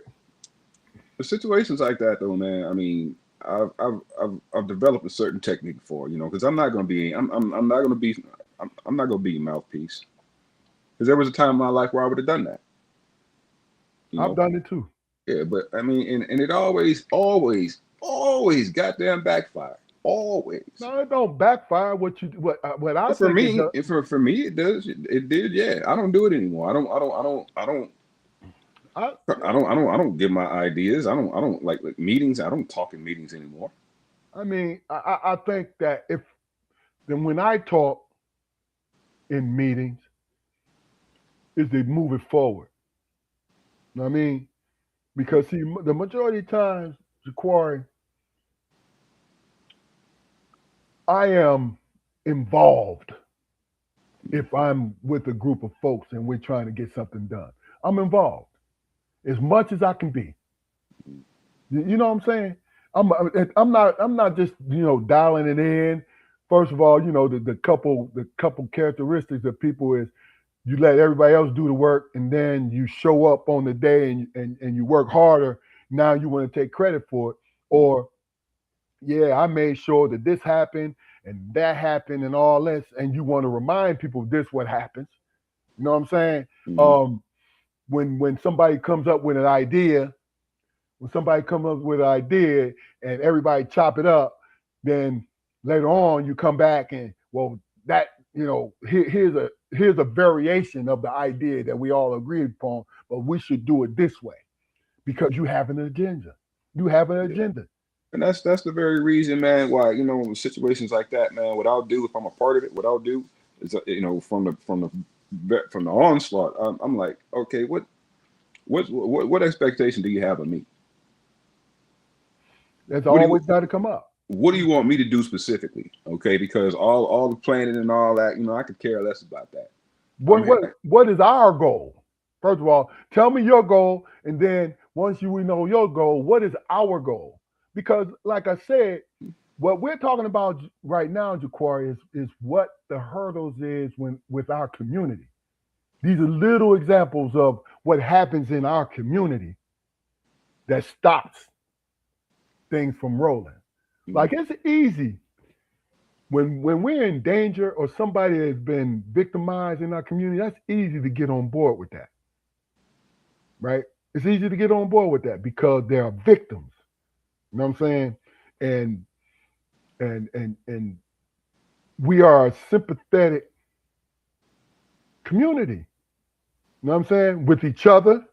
of situations like that, though, man. I mean, I've developed a certain technique for, because I'm not going to be I'm not going to be I'm not going to be a mouthpiece, because there was a time in my life where I would have done that. I've done it too. Yeah, but I mean, and it always goddamn backfired. Always. No, it don't backfire. What I For think it me, does. for me, it does. It did. Yeah, I don't do it anymore. I don't give my ideas. I don't like meetings. I don't talk in meetings anymore. I mean, I think that when I talk in meetings, is they move it forward. You know what I mean? Because see, the majority of times, Jaquari, I am involved if I'm with a group of folks and we're trying to get something done. I'm involved as much as I can be. You know what I'm saying? I'm not just dialing it in. First of all, the couple characteristics of people is you let everybody else do the work and then you show up on the day and you work harder. Now you want to take credit for it. Or yeah, I made sure that this happened and that happened and all this, and you want to remind people this what happens. You know what I'm saying? Mm-hmm. When somebody comes up with an idea, and everybody chop it up, then later on you come back and, well, that here's a variation of the idea that we all agreed upon, but we should do it this way because you have an agenda. You have an agenda. And that's the very reason, man, why, situations like that, man, what I'll do if I'm a part of it, what I'll do is, from the onslaught, I'm like, okay, what expectation do you have of me? That's What do always you got to come up. what do you want me to do specifically? Okay, because all the planning and all that, I could care less about that. I'm What here. what what is our goal? First of all, tell me your goal, and then once we know your goal, what is our goal? Because, like I said, what we're talking about right now, Jaquari, is what the hurdles is when with our community. These are little examples of what happens in our community that stops things from rolling. Mhm. Like it's easy when we're in danger or somebody has been victimized in our community. That's easy to get on board with that, right? It's easy to get on board with that because they are victims. You know what I'm saying? And and we are a sympathetic community. You know what I'm saying? With each other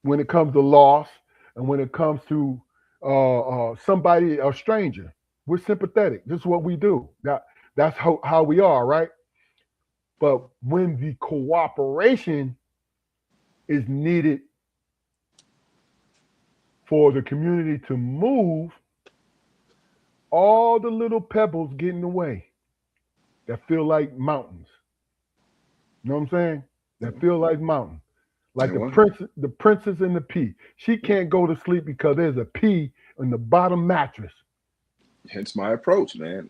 when it comes to loss and when it comes to somebody, a stranger. We're sympathetic. This is what we do. That's how we are, right? But when the cooperation is needed for the community to move, all the little pebbles get in the way that feel like mountains. You know what I'm saying? That feel like mountains. Like And one, the princess and the pea. She can't go to sleep because there's a pea in the bottom mattress. hence my approach, man.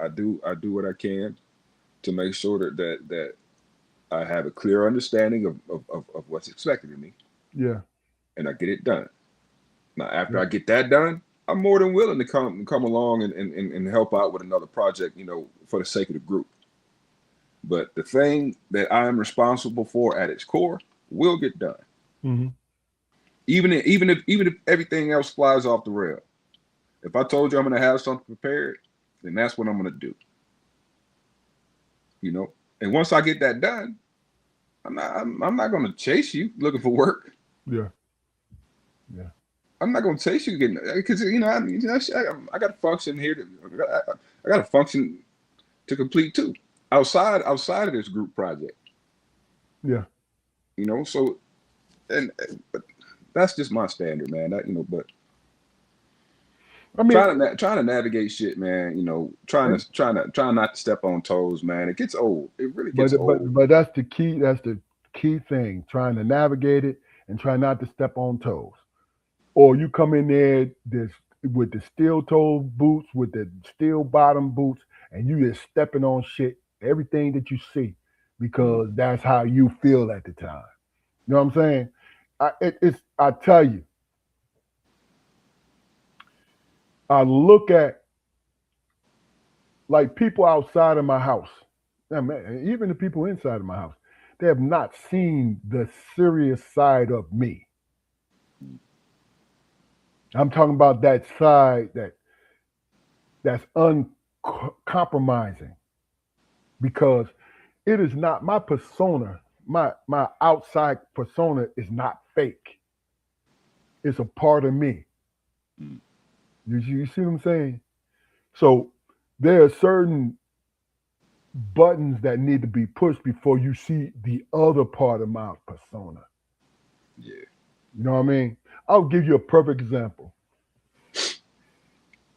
I do what I can to make sure that I have a clear understanding of what's expected of me, Yeah, and I get it done. Now, after yeah. I get that done, I'm more than willing to come along and help out with another project, for the sake of the group. But the thing that I am responsible for at its core will get done, Hmm. even if everything else flies off the rail. If I told you I'm going to have something prepared, then that's what I'm going to do. You know, and once I get that done, I'm not going to chase you looking for work. Yeah, yeah. I'm not going to chase you getting because I got a function here. I got a function to complete too, outside of this group project. Yeah. So but that's just my standard, man. But I mean, trying to navigate shit, man. Trying not to step on toes, man. It gets old. It really but gets old. but that's the key. That's the key thing. Trying to navigate it and try not to step on toes. Or you come in there this with the steel toe boots, with the steel bottom boots, and you just stepping on shit, everything that you see, Mhm. because that's how you feel at the time. You know what I'm saying? I tell you, I look at like people outside of my house. Now, man, even the people inside of my house, they have not seen the serious side of me. I'm talking about that side that's uncompromising because it is not my persona. My outside persona is not fake. It's a part of me. Mhm. You see what I'm saying? So there are certain buttons that need to be pushed before you see the other part of my persona. Yeah. You know what I mean? I'll give you a perfect example.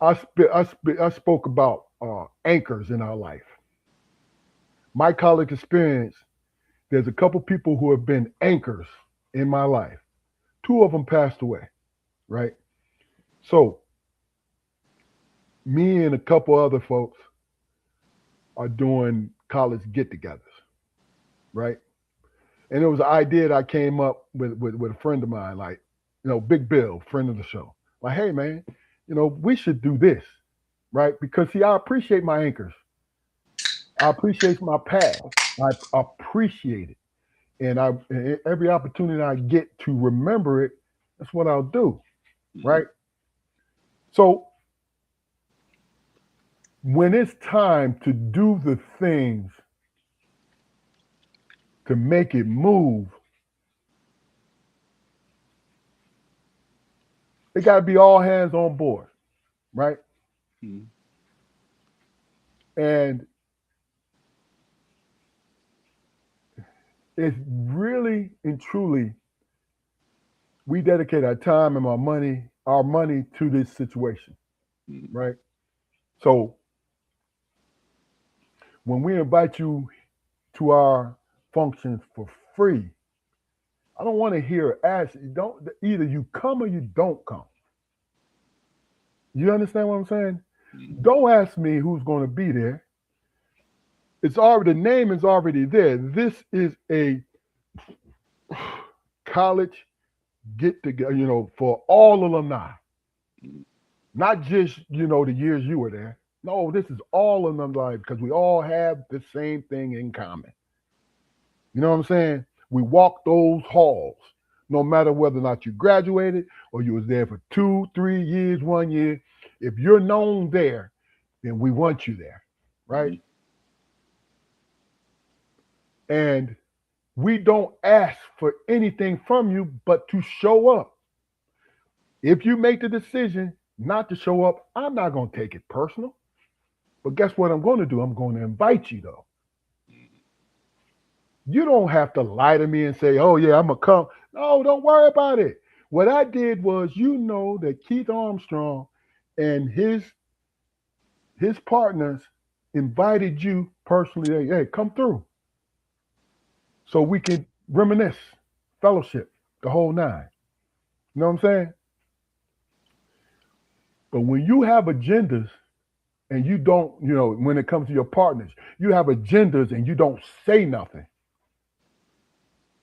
I spoke about anchors in our life. My college experience, there's a couple people who have been anchors in my life. Two of them passed away, right? So me and a couple other folks are doing college get-togethers, right? And it was an idea that I came up with a friend of mine, like, Big Bill, friend of the show. Like, hey man, we should do this, right? Because see, I appreciate my anchors. I appreciate my past. I appreciate it. And every opportunity I get to remember it, that's what I'll do, Mhm. right? So when it's time to do the things to make it move, It got to be all hands on board, right? Mhm. And it's really and truly, we dedicate our time and our money to this situation, Mhm. right? So when we invite you to our functions for free, I don't want to hear ask. Don't either you come or you don't come. You understand what I'm saying? Mhm. Don't ask me who's going to be there. It's already the name is already there. This is a college get together, for all alumni, Mhm. not just the years you were there. No, this is all alumni because we all have the same thing in common. You know what I'm saying? We walk those halls, no matter whether or not you graduated or you was there for 2, 3 years, 1 year. If you're known there, then we want you there, right? Mhm. And we don't ask for anything from you but to show up. If you make the decision not to show up, I'm not going to take it personal. But guess what I'm going to do? I'm going to invite you, though. You don't have to lie to me and say, oh, yeah, I'm going to come. No, don't worry about it. What I did was, that Keith Armstrong and his partners invited you personally. Hey, come through so we can reminisce, fellowship, the whole nine. You know what I'm saying? But when you have agendas and you don't, when it comes to your partners, you have agendas and you don't say nothing,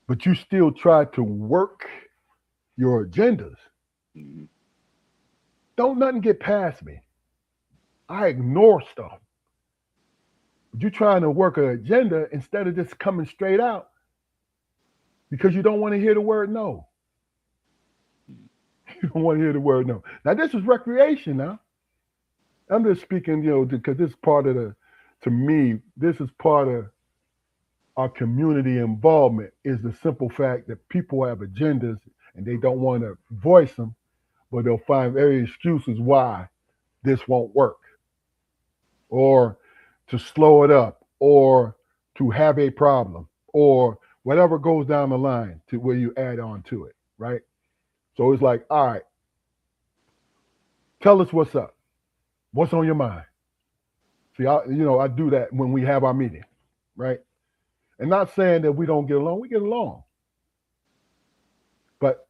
but you still try to work your agendas. Mhm. Don't nothing get past me. I ignore stuff. But you're trying to work an agenda instead of just coming straight out because you don't want to hear the word no. You don't want to hear the word no. Now this is recreation now. I'm just speaking, because this is part of to me, this is part of our community involvement is the simple fact that people have agendas and they don't want to voice them, but they'll find every excuses why this won't work or to slow it up or to have a problem or whatever goes down the line to where you add on to it, right? So it's like, all right, tell us what's up. What's on your mind? See, I do that when we have our meeting, right? And not saying that we don't get along, we get along. But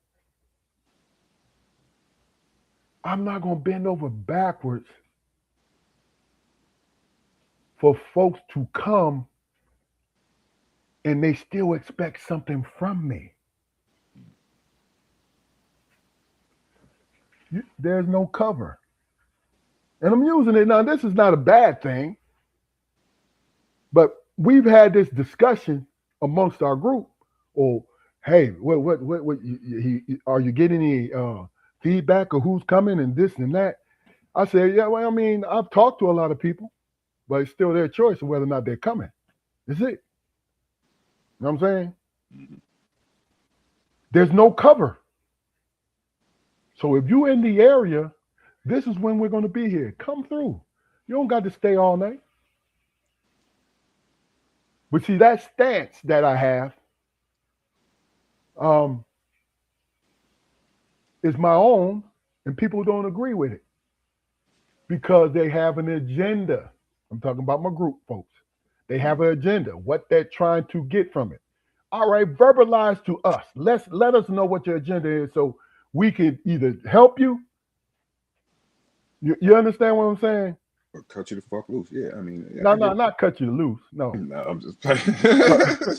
I'm not going to bend over backwards for folks to come and they still expect something from me. There's no cover. And I'm using it now. This is not a bad thing, but we've had this discussion amongst our group. Or, hey, are you getting any feedback of who's coming and this and that? I said, yeah, well, I mean, I've talked to a lot of people, but it's still their choice of whether or not they're coming. That's it. You know what I'm saying? Mhm. There's no cover. So if you're in the area, this is when we're going to be here. Come through. You don't got to stay all night. But see, that stance that I have um, is my own, and people don't agree with it because they have an agenda. I'm talking about my group folks. They have Mhm. an agenda, what they're trying to get from it. All right, verbalize to us. Let us know what your agenda is so we can either help you. You understand what I'm saying? Or cut you the fuck loose. Yeah, I mean, yeah, No, I get no, it. not cut you loose. No, No, I'm just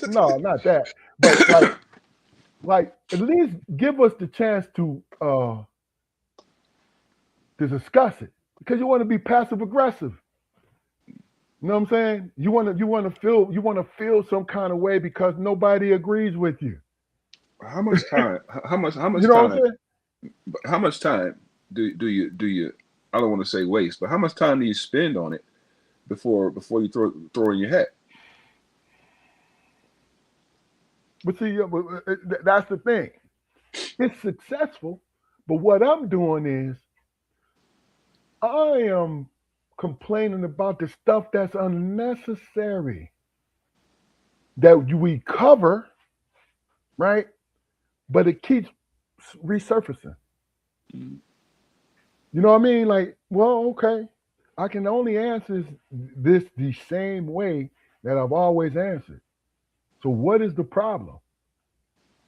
no, not that. But like at least give us the chance to discuss it because you want to be passive aggressive. You know what I'm saying? You want to feel some kind of way because nobody agrees with you. how much time? How You much know what I'm time? saying? How much time do you? I don't want to say waste, but how much time do you spend on it before you throw in your hat? But see, that's the thing. It's successful, But what I'm doing is I am complaining about the stuff that's unnecessary that we cover, right? But it keeps resurfacing. Mhm. You know what I mean? Like, well, okay, I can only answer this the same way that I've always answered. So what is the problem?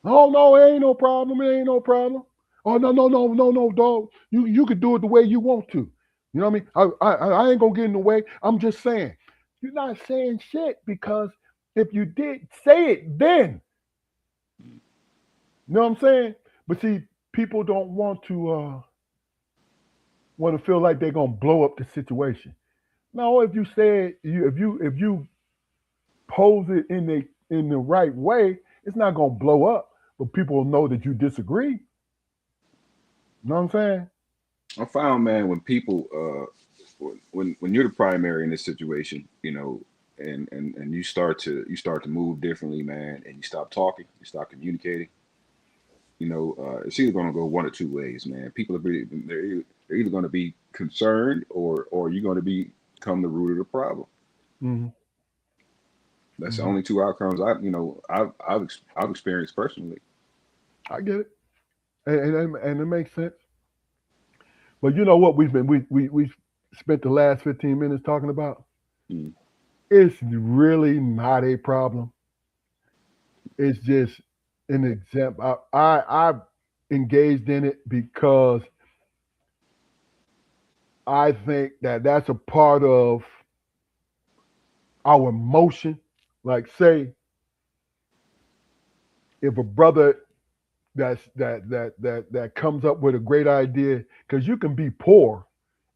Oh no, it ain't no problem. It ain't no problem. Oh no, dog. You could do it the way you want to. You know what I mean? I ain't gonna get in the way. I'm just saying. You're not saying shit because if you did say it then, you know what I'm saying? But see, people don't want to feel like they're gonna blow up the situation. No, if you say it, if you pose it in the right way, it's not gonna blow up. But people will know that you disagree. You know what I'm saying? I found, man, when people, when you're the primary in this situation, and you start to move differently, man, and you stop talking, you stop communicating, it's either going to go one or two ways, man. People are really, they're either going to be concerned, or you're going to become the root of the problem. Hmm. That's the Hmm. only two outcomes I've experienced personally. I get it, and it makes sense. But you know what we spent the last 15 minutes talking about? Mm. It's really not a problem. It's just an example. I've engaged in it because I think that that's a part of our emotion. Like, say, if a brother that comes up with a great idea, because you can be poor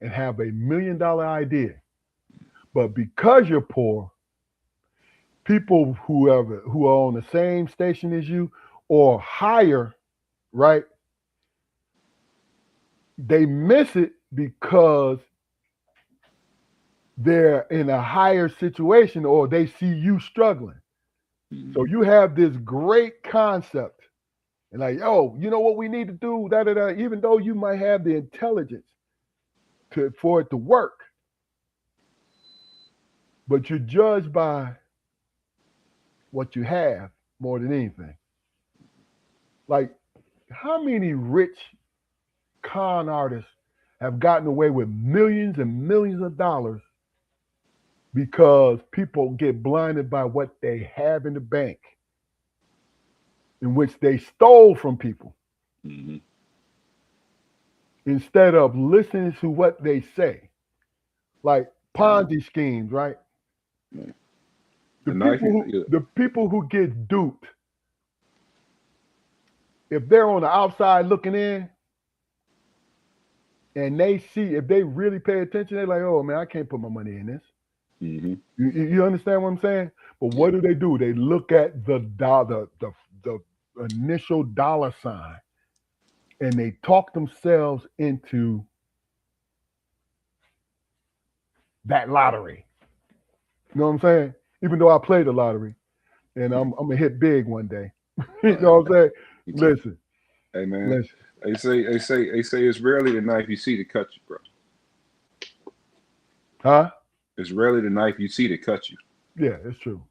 and have $1 million idea, but because you're poor, people who are on the same station as you or higher, right? They miss it because they're in a higher situation or they see you struggling. So Mm. you have this great concept and like, yo, you know what we need to do, da da da. Even though you might have the intelligence for it to work, but you're judged by what you have more than anything. Like, how many rich con artists have gotten away with millions and millions of dollars because people get blinded by what they have in the bank, in which they stole from people, Hmm. instead of listening to what they say. Like Ponzi schemes, right? Yeah. The The knife, people who the people who get duped, if they're on the outside looking in and they see, if they really pay attention, they're like, oh man, I can't put my money in this. hmm You understand what I'm saying? But yeah, what do? They look at the dollar, the initial dollar sign, and they talk themselves into that lottery. You know what I'm saying? Even though I played the lottery and I'm gonna hit big one day. You uh, know what I'm saying? me too. Listen, Hey, man, listen, they say it's rarely the knife you see that cut you, bro. huh? It's rarely the knife you see that cut you. Yeah, it's true.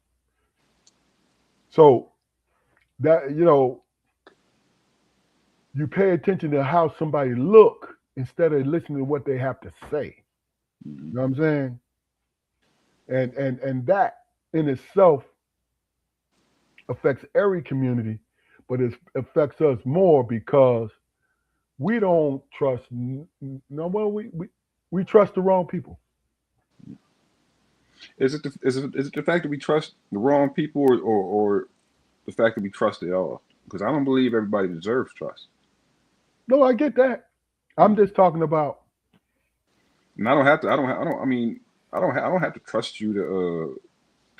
So that you pay attention to how somebody look instead of listening to what they have to say. Hmm. You know what I'm saying? And that in itself affects every community, but it affects us more because we don't trust. No, well, we trust the wrong people. Is it the fact that we trust the wrong people, or the fact that we trust it all? Because I don't believe everybody deserves trust. No, I get that. I'm just talking about. And I don't have to. I don't. I mean, I don't have to trust you to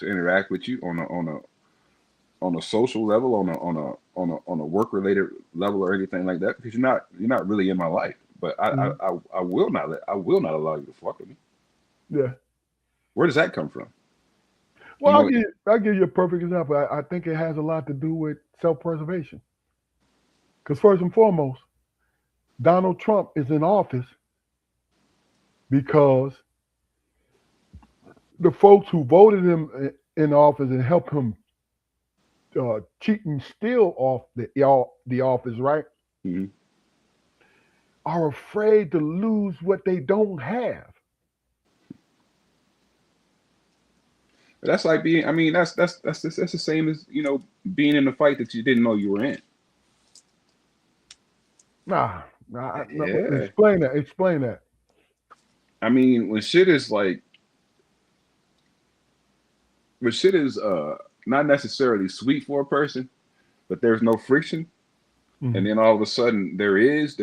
interact with you on a social level, on a work related level, or anything like that. Because you're not really in my life. But Mhm. I will not allow you to fuck with me. Yeah. Where does that come from? You Well, know, I'll give you a perfect example. I think it has a lot to do with self preservation. Because first and foremost, Donald Trump is in office because the folks who voted him in office and helped him cheat and steal off the office, right, hmm are afraid to lose what they don't have. That's like being. I mean, that's the same as being in a fight that you didn't know you were in. Nah, Yeah. explain that. Explain that. I mean, when shit is not necessarily sweet for a person, but there's no friction, and Mm-hmm. then all of a sudden there's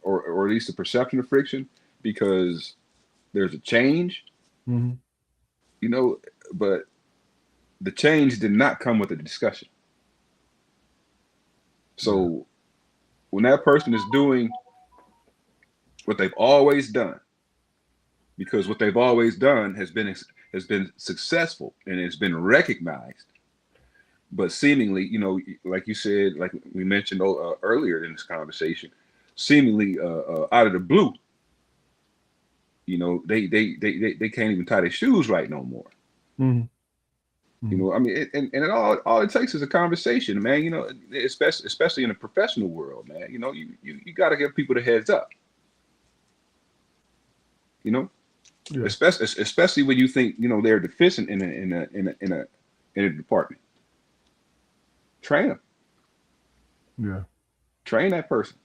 or at least a perception of friction because there's a change, Mm-hmm. you know, but the change did not come with a discussion. Yeah. So when that person is doing what they've always done, because what they've always done has been successful and it's been recognized, but seemingly, like you said, like we mentioned earlier in this conversation, seemingly out of the blue, they can't even tie their shoes right no more. Mm-hmm. Mm-hmm. I mean, and all it takes is a conversation, man. Especially in the professional world, man. You got to give people the heads up. You know, Yeah. especially when you think they're deficient in a department. Train them, Yeah. train that person,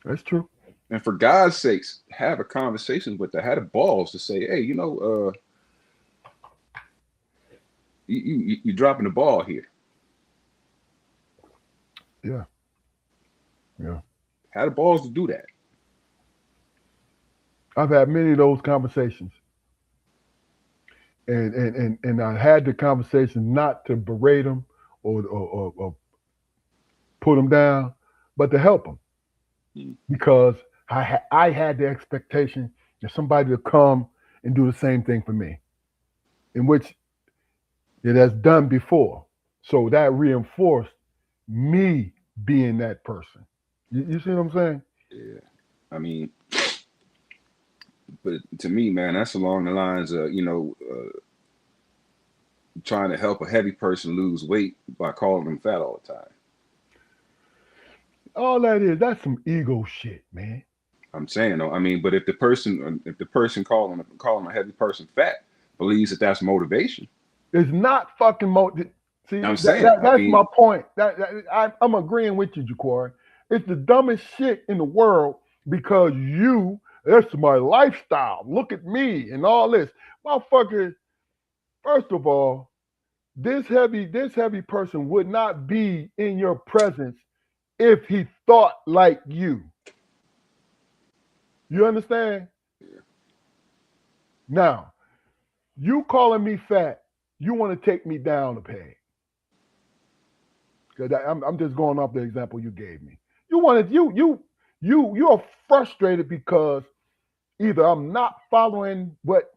That's true. and for God's sakes, have a conversation with them. Have the balls to say, hey, you're dropping the ball here. Yeah. Yeah. Have the balls to do that. I've had many of those conversations, and I had the conversation not to berate them or put them down, but to help them Mm. because I had the expectation that somebody would come and do the same thing for me, in which it has done before. So that reinforced me being that person. You see what I'm saying? Yeah, I mean, but to me, man, that's along the lines of trying to help a heavy person lose weight by calling them fat all the time. All that is, that's some ego shit, man. I'm saying, though, I mean, but if the person calling a heavy person fat believes that that's motivation, It's not fucking See, I'm saying, I that's my mean, point. I'm agreeing with you, Ja'Cory. It's the dumbest shit in the world because that's my lifestyle. Look at me and all this. Motherfucker, first of all, this heavy person would not be in your presence if he thought like you. You understand? Now, you calling me fat, you want to take me down a peg. Because I'm just going off the example you gave me. You're frustrated because either I'm not following what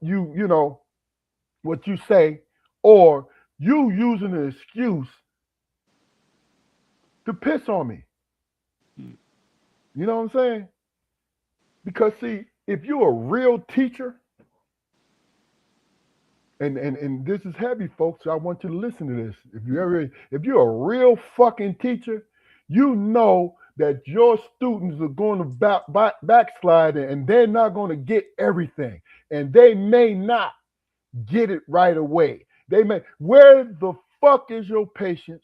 what you say, or you using an excuse to piss on me. mm, You know what I'm saying? Because see, if you're a real teacher, and this is heavy, folks, so I want you to listen to this. If you're a real fucking teacher, you know that your students are going to backslide and they're not going to get everything, and they may not get it right away. They may. Where the fuck is your patience,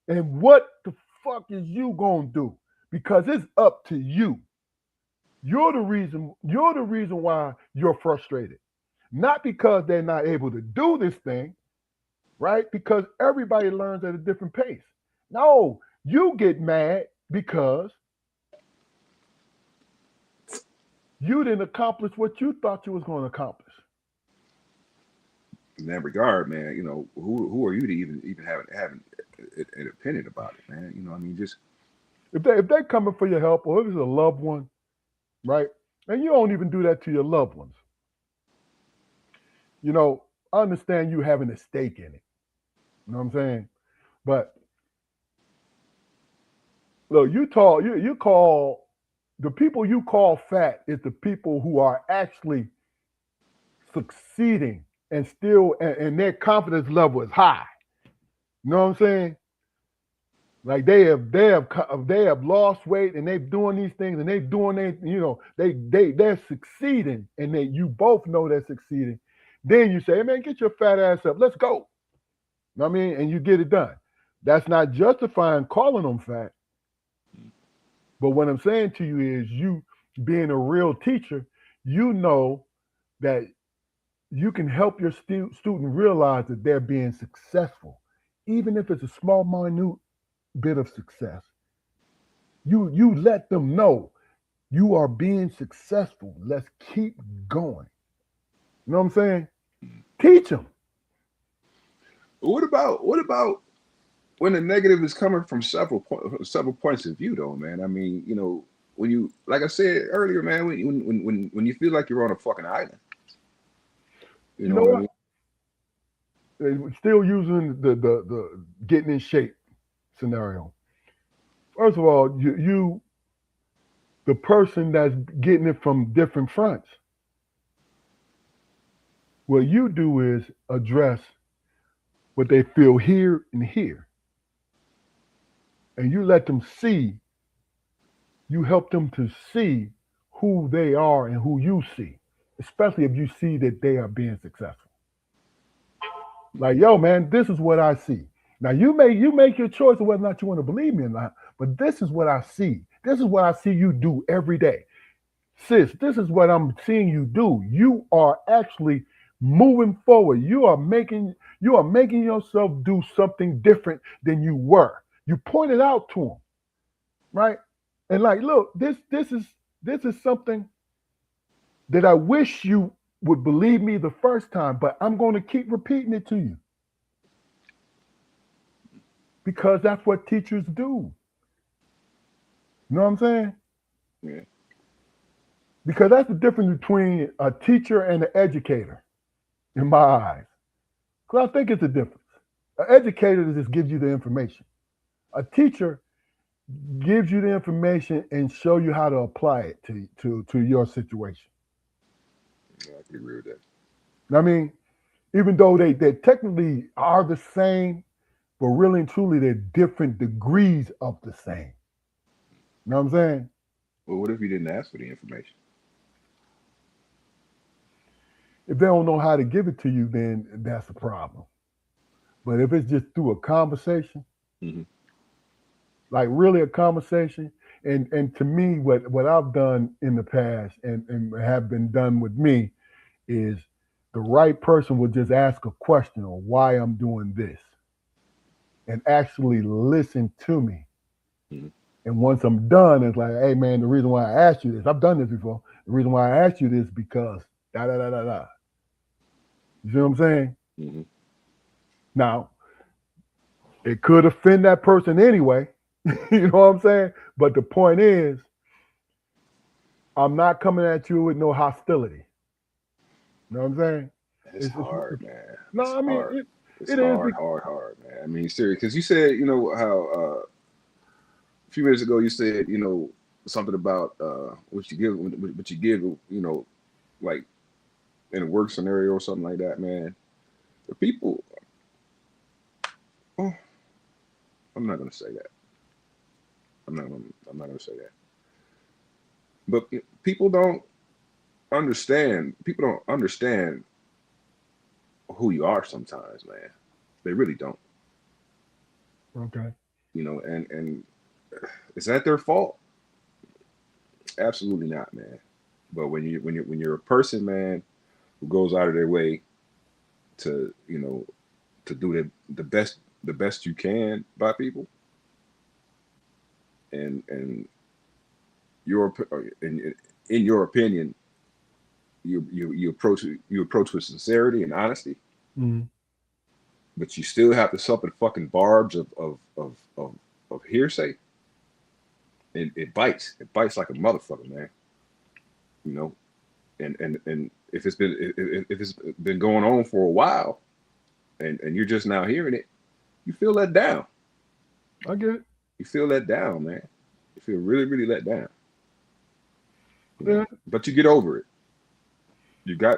and what the fuck is you gonna do? Because it's up to you. You're the reason. You're the reason why you're frustrated. Not because they're not able to do this thing, right? Because everybody learns at a different pace. No, you get mad because you didn't accomplish what you thought you was going to accomplish. in that regard, man, who are you to even having an opinion about it, man? I mean, just If they coming for your help, or if it's a loved one, right? And you don't even do that to your loved ones. I understand you having a stake in it. You know what I'm saying? But look, you call the people you call fat is the people who are actually succeeding and still, and their confidence level is high. You know what I'm saying? Like they have lost weight and they're doing these things and they doing they're succeeding and you both know they're succeeding. Then you say, hey man, get your fat ass up, let's go. You know what I mean? And you get it done. That's not justifying calling them fat. But what I'm saying to you is, you being a real teacher, you know that you can help your student realize that they're being successful, even if it's a small, minute bit of success. You let them know you are being successful. Let's keep going. You know what I'm saying? Teach them. What about when the negative is coming from several points of view, though, man? I mean, when you, like I said earlier, man, when you feel like you're on a fucking island, you You know know what I what? mean? Still using the getting in shape scenario. First of all, you the person that's getting it from different fronts. What you do is address what they feel here and here, and you let them see. You help them to see who they are and who you see, especially if you see that they are being successful. Like, yo, man, this is what I see. Now you make your choice of whether or not you want to believe me or not, but this is what I see. This is what I see you do every day. Sis, this is what I'm seeing you do. You are actually moving forward. You are making yourself do something different than you were. You pointed out to them, right? And like, look, this is something that I wish you would believe me the first time, but I'm going to keep repeating it to you because that's what teachers do. You know what I'm saying? Yeah. Because that's the difference between a teacher and an educator, in my eyes. Because I think it's a difference. An educator just gives you the information. A teacher gives you the information and show you how to apply it to your situation. Yeah, I can agree with that. I mean, even though they technically are the same, but really and truly they're different degrees of the same. You know what I'm saying? Well, what if you didn't ask for the information? If they don't know how to give it to you, then that's a problem. But if it's just through a conversation, Hmm. like really a conversation, and to me, what I've done in the past and have been done with me is the right person will just ask a question on why I'm doing this and actually listen to me. Hmm. And once I'm done, it's like, hey man, the reason why I asked you this, I've done this before. The reason why I asked you this because da da da da da. You see what I'm saying? Hmm. Now, it could offend that person anyway. You know what I'm saying? But the point is, I'm not coming at you with no hostility. You know what I'm saying? It's It's hard, man. It's no, I mean hard. It's it is. hard, man. I mean, serious. Because you said, how a few minutes ago you said, something about what you give, like in a work scenario or something like that, man. The people, oh, I'm not gonna say that. I'm not gonna say that. But people don't understand. People don't understand who you are sometimes, man. They really don't. Okay. And is that their fault? Absolutely not, man. But when you're a person, man, who goes out of their way to to do the best you can by people, and your in your opinion, you approach with sincerity and honesty, Mm-hmm. but you still have to suffer the fucking barbs of hearsay. It bites. It bites like a motherfucker, man. You know, and if it's been going on for a while, and you're just now hearing it, you feel let down. I get it. You feel let down, man. You feel really, really let down. Yeah. But you get over it.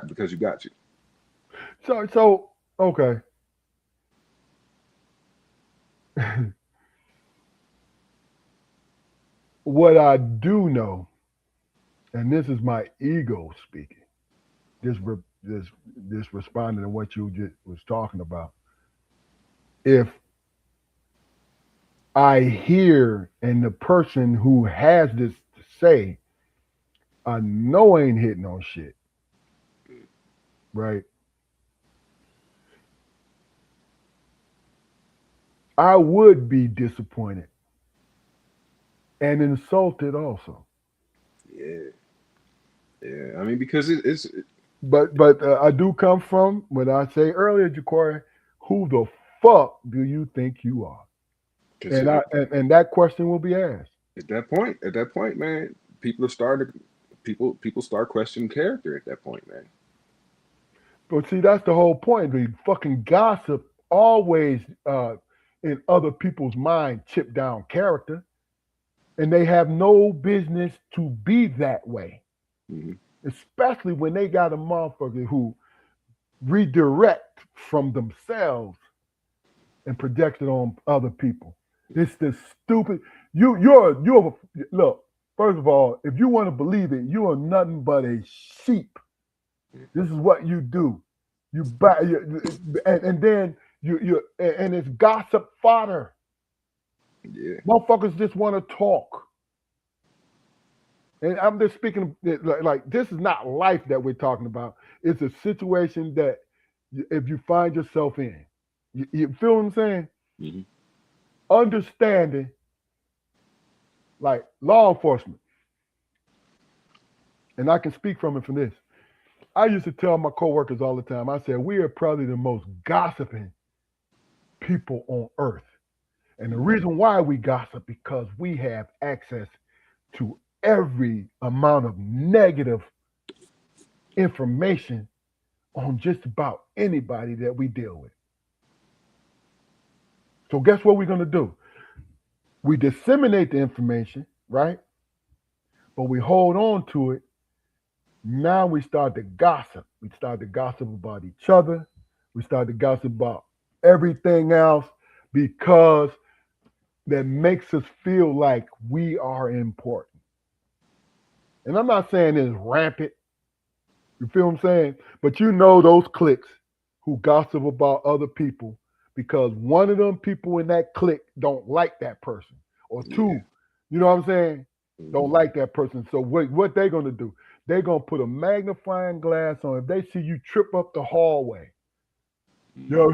Because you got you. So okay. What I do know, and this is my ego speaking, this this this responding to what you just was talking about. If I hear and the person who has this to say, I know ain't hitting on shit, right? I would be disappointed and insulted also. Yeah, yeah. I mean, because it's But I do come from what I say earlier, Ja'Cory. Who the fuck do you think you are? because And that question will be asked. at that point, man, people start questioning character at that point, man. But see, that's the whole point. The fucking gossip always in other people's mind chip down character, and they have no business to be that way. Hmm. Especially when they got a motherfucker who redirect from themselves and project it on other people. It's the stupid. You're look. First of all, if you want to believe it, you are nothing but a sheep. This is what you do. You buy, and then and it's gossip fodder. Yeah, Motherfuckers just want to talk. And I'm just speaking like this is not life that we're talking about. It's a situation that if you find yourself in, you feel what I'm saying? hmm, Understanding like law enforcement, and I can speak from it from this. I used to tell my coworkers all the time. I said we are probably the most gossiping people on earth. And the reason why we gossip because we have access to every amount of negative information on just about anybody that we deal with. So guess what we're going to do? We disseminate the information, right? But we hold on to it. Now we start to gossip. We start to gossip about each other. We start to gossip about everything else because that makes us feel like we are important. And I'm not saying it's rampant. You feel what I'm saying? But you know those cliques who gossip about other people because one of them people in that clique don't like that person. Or yeah, two, you know what I'm saying? Don't hmm, like that person. So what they gonna do? They're gonna put a magnifying glass on. If they see you trip up the hallway, hmm,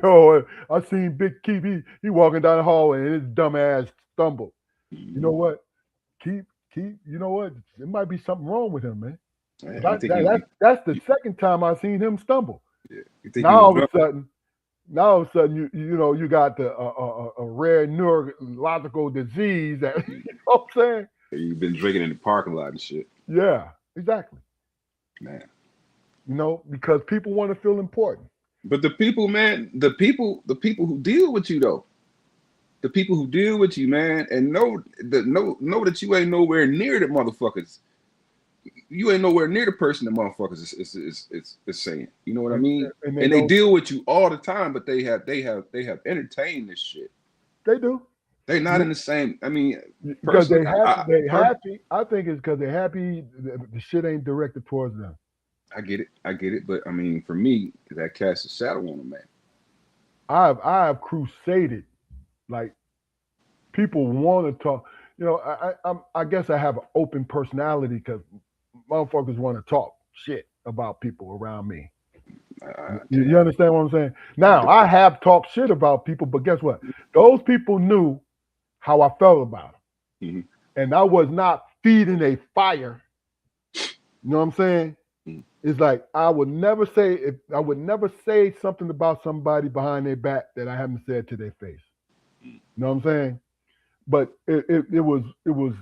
yo, I seen Big Keith. He walking down the hallway and his dumb ass stumbled. You know hmm. what? Keith. You know what? There might be something wrong with him, man. Yeah, you That, think that, you, that's that's the you, second time I've seen him stumble. yeah, you think Now you was all of drunk? a sudden, now all of a sudden you got the a rare neurological disease that you know what I'm saying? You've been drinking in the parking lot and shit, Yeah, exactly. man. Because people want to feel important. But the people, man, the people who deal with you though, the people who deal with you, man, and know that you ain't nowhere near the motherfuckers. You ain't nowhere near the person that motherfuckers is saying. You know what I And, mean? and they And they know deal with you all the time, but they have entertained this shit. they do. They not You- in the same. I mean, Because personally, they happy. They per, happy. I think it's because they're happy. The shit ain't directed towards them. I get it. But I mean, for me, that casts a shadow on a man. I have crusaded like people want to talk. I guess I have an open personality because motherfuckers want to talk shit about people around me. You understand what I'm saying? I Now do. I have talked shit about people, but guess what? Those people knew how I felt about them, Hmm. and I was not feeding a fire. You know what I'm saying? Hmm. It's like I would never say something about somebody behind their back that I haven't said to their face. You know what I'm saying? But it was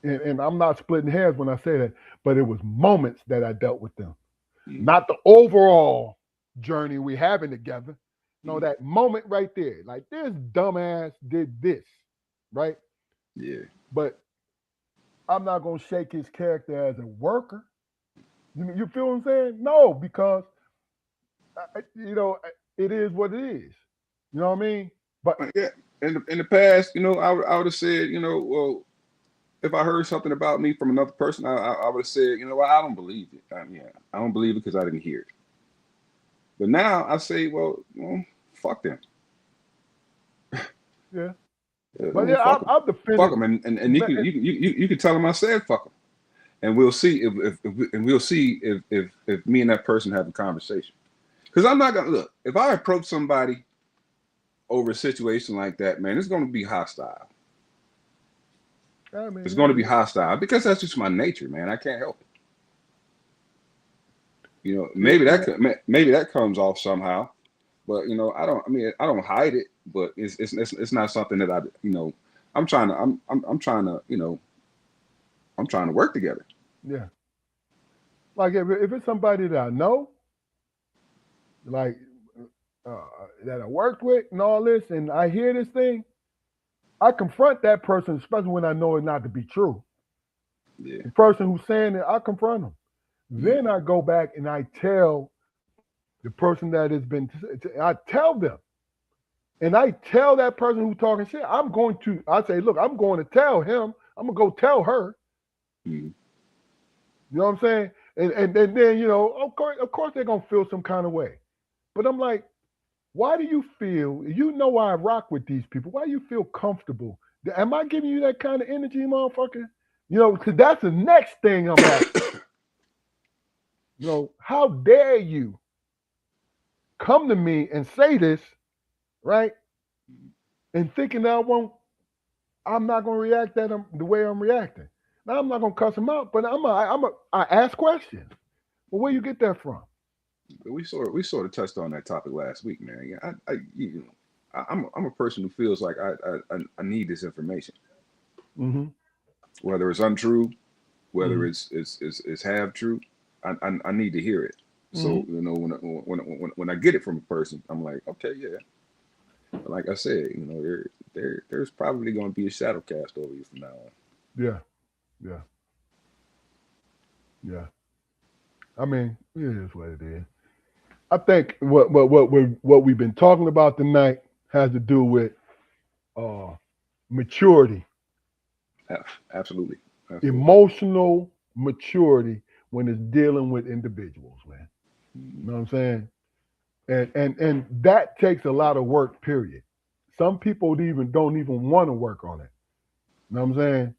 and I'm not splitting hairs when I say that, but it was moments that I dealt with them. Hmm. Not the overall journey we having together. No, Hmm. that moment right there. Like this dumbass did this, right? Yeah. But I'm not gonna shake his character as a worker. You feel what I'm saying? No, because it is what it is. You know what I mean? But Yeah. In the past, I would have said, well, if I heard something about me from another person, I would have said, well, I don't believe it. I don't believe it because I didn't hear it. But now I say, well, fuck them. yeah, but yeah, Fuck them. I've Fuck defended. them, and you can tell them I said fuck them, and we'll see if me and that person have a conversation. Because I'm not gonna look. If I approach somebody over a situation like that, man, it's gonna be hostile. I mean, It's gonna be hostile because that's just my nature, man. I can't help it. Maybe that comes off somehow, but I don't. I mean, I don't hide it, but it's not something that I'm trying to. I'm trying to. I'm trying to work together. yeah. Like if it's somebody that I know, like uh, that I worked with and all this, and I hear this thing, I confront that person, especially when I know it not to be true. Yeah. The person who's saying it, I confront them. Then I go back and I tell the person that has been, I tell them, and I tell that person who's talking shit, I say, look, I'm going to tell him, I'm gonna go tell her. Mm-hmm. You know what I'm saying? And then of course they're gonna feel some kind of way. But I'm like, why do you feel? You know I rock with these people. Why do you feel comfortable? Am I giving you that kind of energy, motherfucker? Because that's the next thing I'm asking. How dare you come to me and say this, right? And thinking that I'm not gonna react the way I'm reacting. Now I'm not gonna cuss them out, but I ask questions. Well, where you get that from? We sort of touched on that topic last week, man. Yeah, I'm a person who feels like I need this information, Mm-hmm. whether it's untrue, whether Mm-hmm. it's half true. I need to hear it. So Mm-hmm. when I get it from a person, I'm like, okay, yeah. But like I said, there's probably going to be a shadow cast over you from now on. Yeah, yeah, yeah. I mean, it is what it is. I think what we've been talking about tonight has to do with uh, maturity, Absolutely, absolutely. emotional maturity when it's dealing with individuals, man. Mhm. You know what I'm saying? And that takes a lot of work. Period. Some people even don't even want to work on it. You know what I'm saying?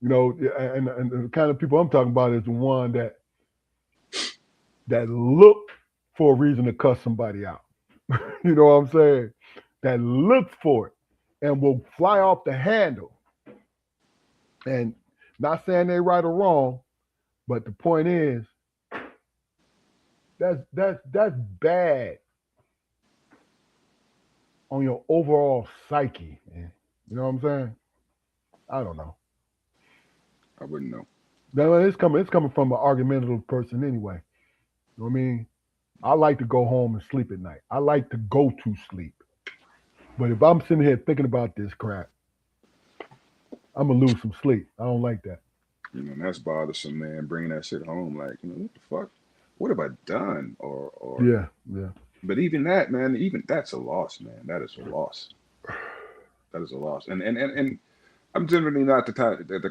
And the kind of people I'm talking about is the one that look for a reason to cuss somebody out. You know what I'm saying? That look for it and will fly off the handle. And not saying they right or wrong, but the point is that's bad on your overall psyche. Man. You know what I'm saying? I don't know. I wouldn't know. Now, it's coming from an argumentative person anyway. You know what I mean? I like to go home and sleep at night. I like to go to sleep. But if I'm sitting here thinking about this crap, I'm gonna lose some sleep. I don't like that. And that's bothersome, man. Bringing that shit home, like, what the fuck? What have I done? Or, Yeah, yeah. but even that, man, even that's a loss, man. That is a loss. That is a loss. And I'm generally not the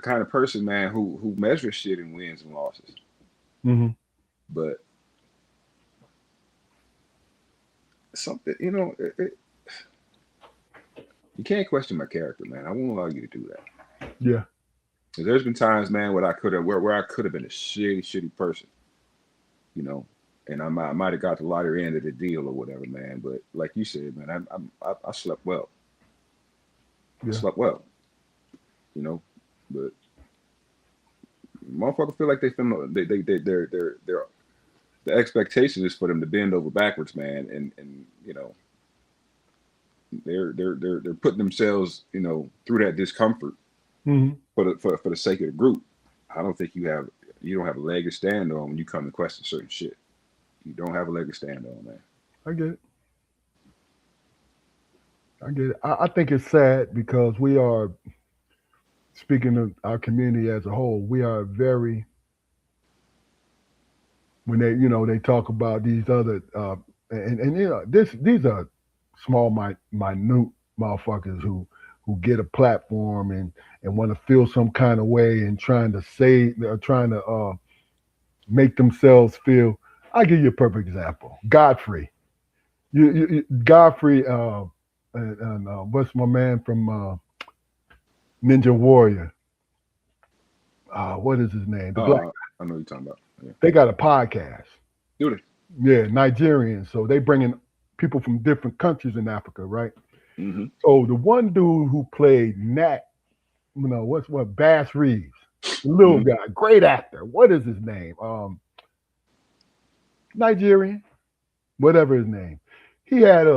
kind of person, man, who measures shit in wins and losses. Hmm. But something, you can't question my character, man. I won't allow you to do that. Yeah. 'Cause there's been times, man, where I could have been a shitty person, you know, and I might have got the lottery end of the deal or whatever, man. But like you said, man, I slept well. I Yeah. slept well, you know. But motherfuckers feel like they're the expectation is for them to bend over backwards, man, and they're putting themselves, through that discomfort Hmm. for the sake of the group. I don't think you don't have a leg to stand on when you come to question certain shit. You don't have a leg to stand on, man. I get it. I get it. I think it's sad because we are speaking of our community as a whole, we are very, when they talk about these other and these are small minute motherfuckers who get a platform and want to feel some kind of way and trying to say trying to make themselves feel. I'll give you a perfect example. Godfrey. Godfrey and what's my man from Ninja Warrior? What is his name? The black. I know what you're talking about. Yeah. They got a podcast. Do they? Yeah, Nigerians. So they bring in people from different countries in Africa, right? Mm-hmm. So the one dude who played Nat, what Bass Reeves, the little Mm-hmm. guy, great actor. What is his name? Nigerian, whatever his name. He had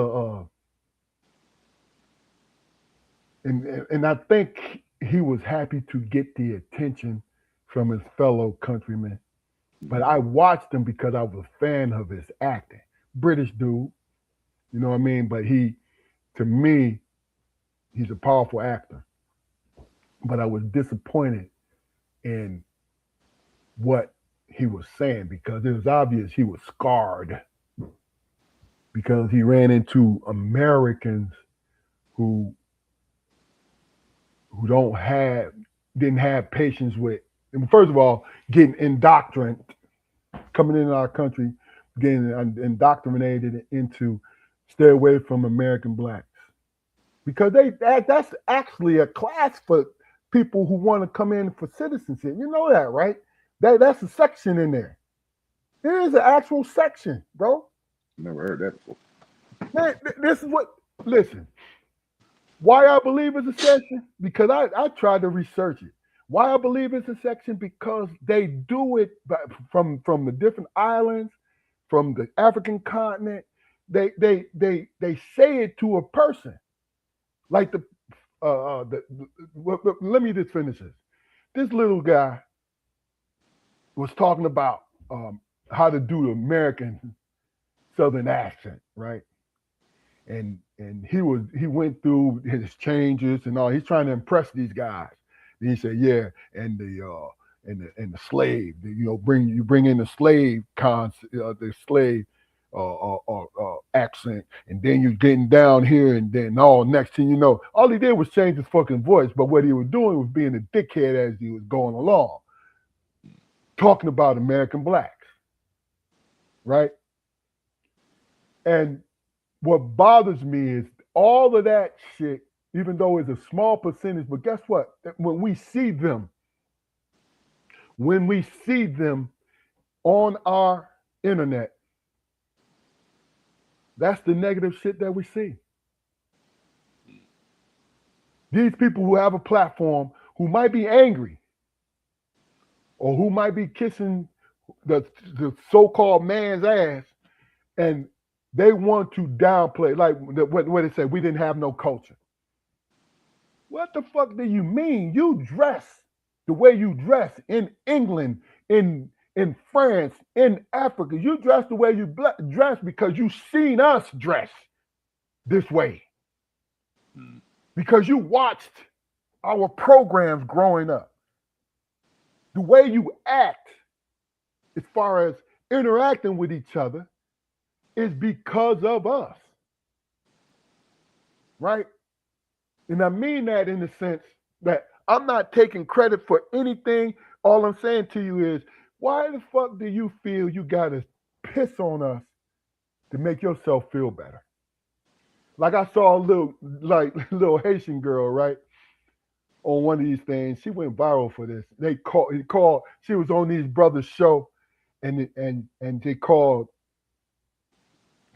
and I think he was happy to get the attention from his fellow countrymen. But I watched him because I was a fan of his acting. British dude, you know what I mean? But to me, he's a powerful actor. But I was disappointed in what he was saying because it was obvious he was scarred because he ran into Americans who didn't have patience with, first of all, getting indoctrinated, coming into our country, getting indoctrinated into stay away from American blacks because that's actually a class for people who want to come in for citizenship. You know that, right? That's a section in there. There is an actual section, bro. Never heard that before. Man, this is what. Listen, why I believe it's a section? Because I tried to research it. Why I believe it's a section? Because they do it from the different islands, from the African continent. They say it to a person, like let me just finish this. This little guy was talking about how to do the American Southern accent, right? And he went through his changes and all. He's trying to impress these guys. And he said, yeah, and the slave, bring in the slave the slave accent, and then you're getting down here, and then next thing you know, all he did was change his fucking voice. But what he was doing was being a dickhead as he was going along, talking about American blacks, right? And what bothers me is all of that shit, even though it's a small percentage, but guess what? When we see them on our internet, that's the negative shit that we see. These people who have a platform, who might be angry, or who might be kissing the so-called man's ass, and they want to downplay, like what they say, we didn't have no culture. What the fuck do you mean? You dress the way you dress in England, in France, in Africa. You dress the way you dress because you seen us dress this way. Because you watched our programs growing up. The way you act, as far as interacting with each other, is because of us. Right? And I mean that in the sense that I'm not taking credit for anything. All I'm saying to you is, why the fuck do you feel you gotta piss on us to make yourself feel better? Like I saw a little Haitian girl, right, on one of these things. She went viral for this. She was on these brothers' show, and they called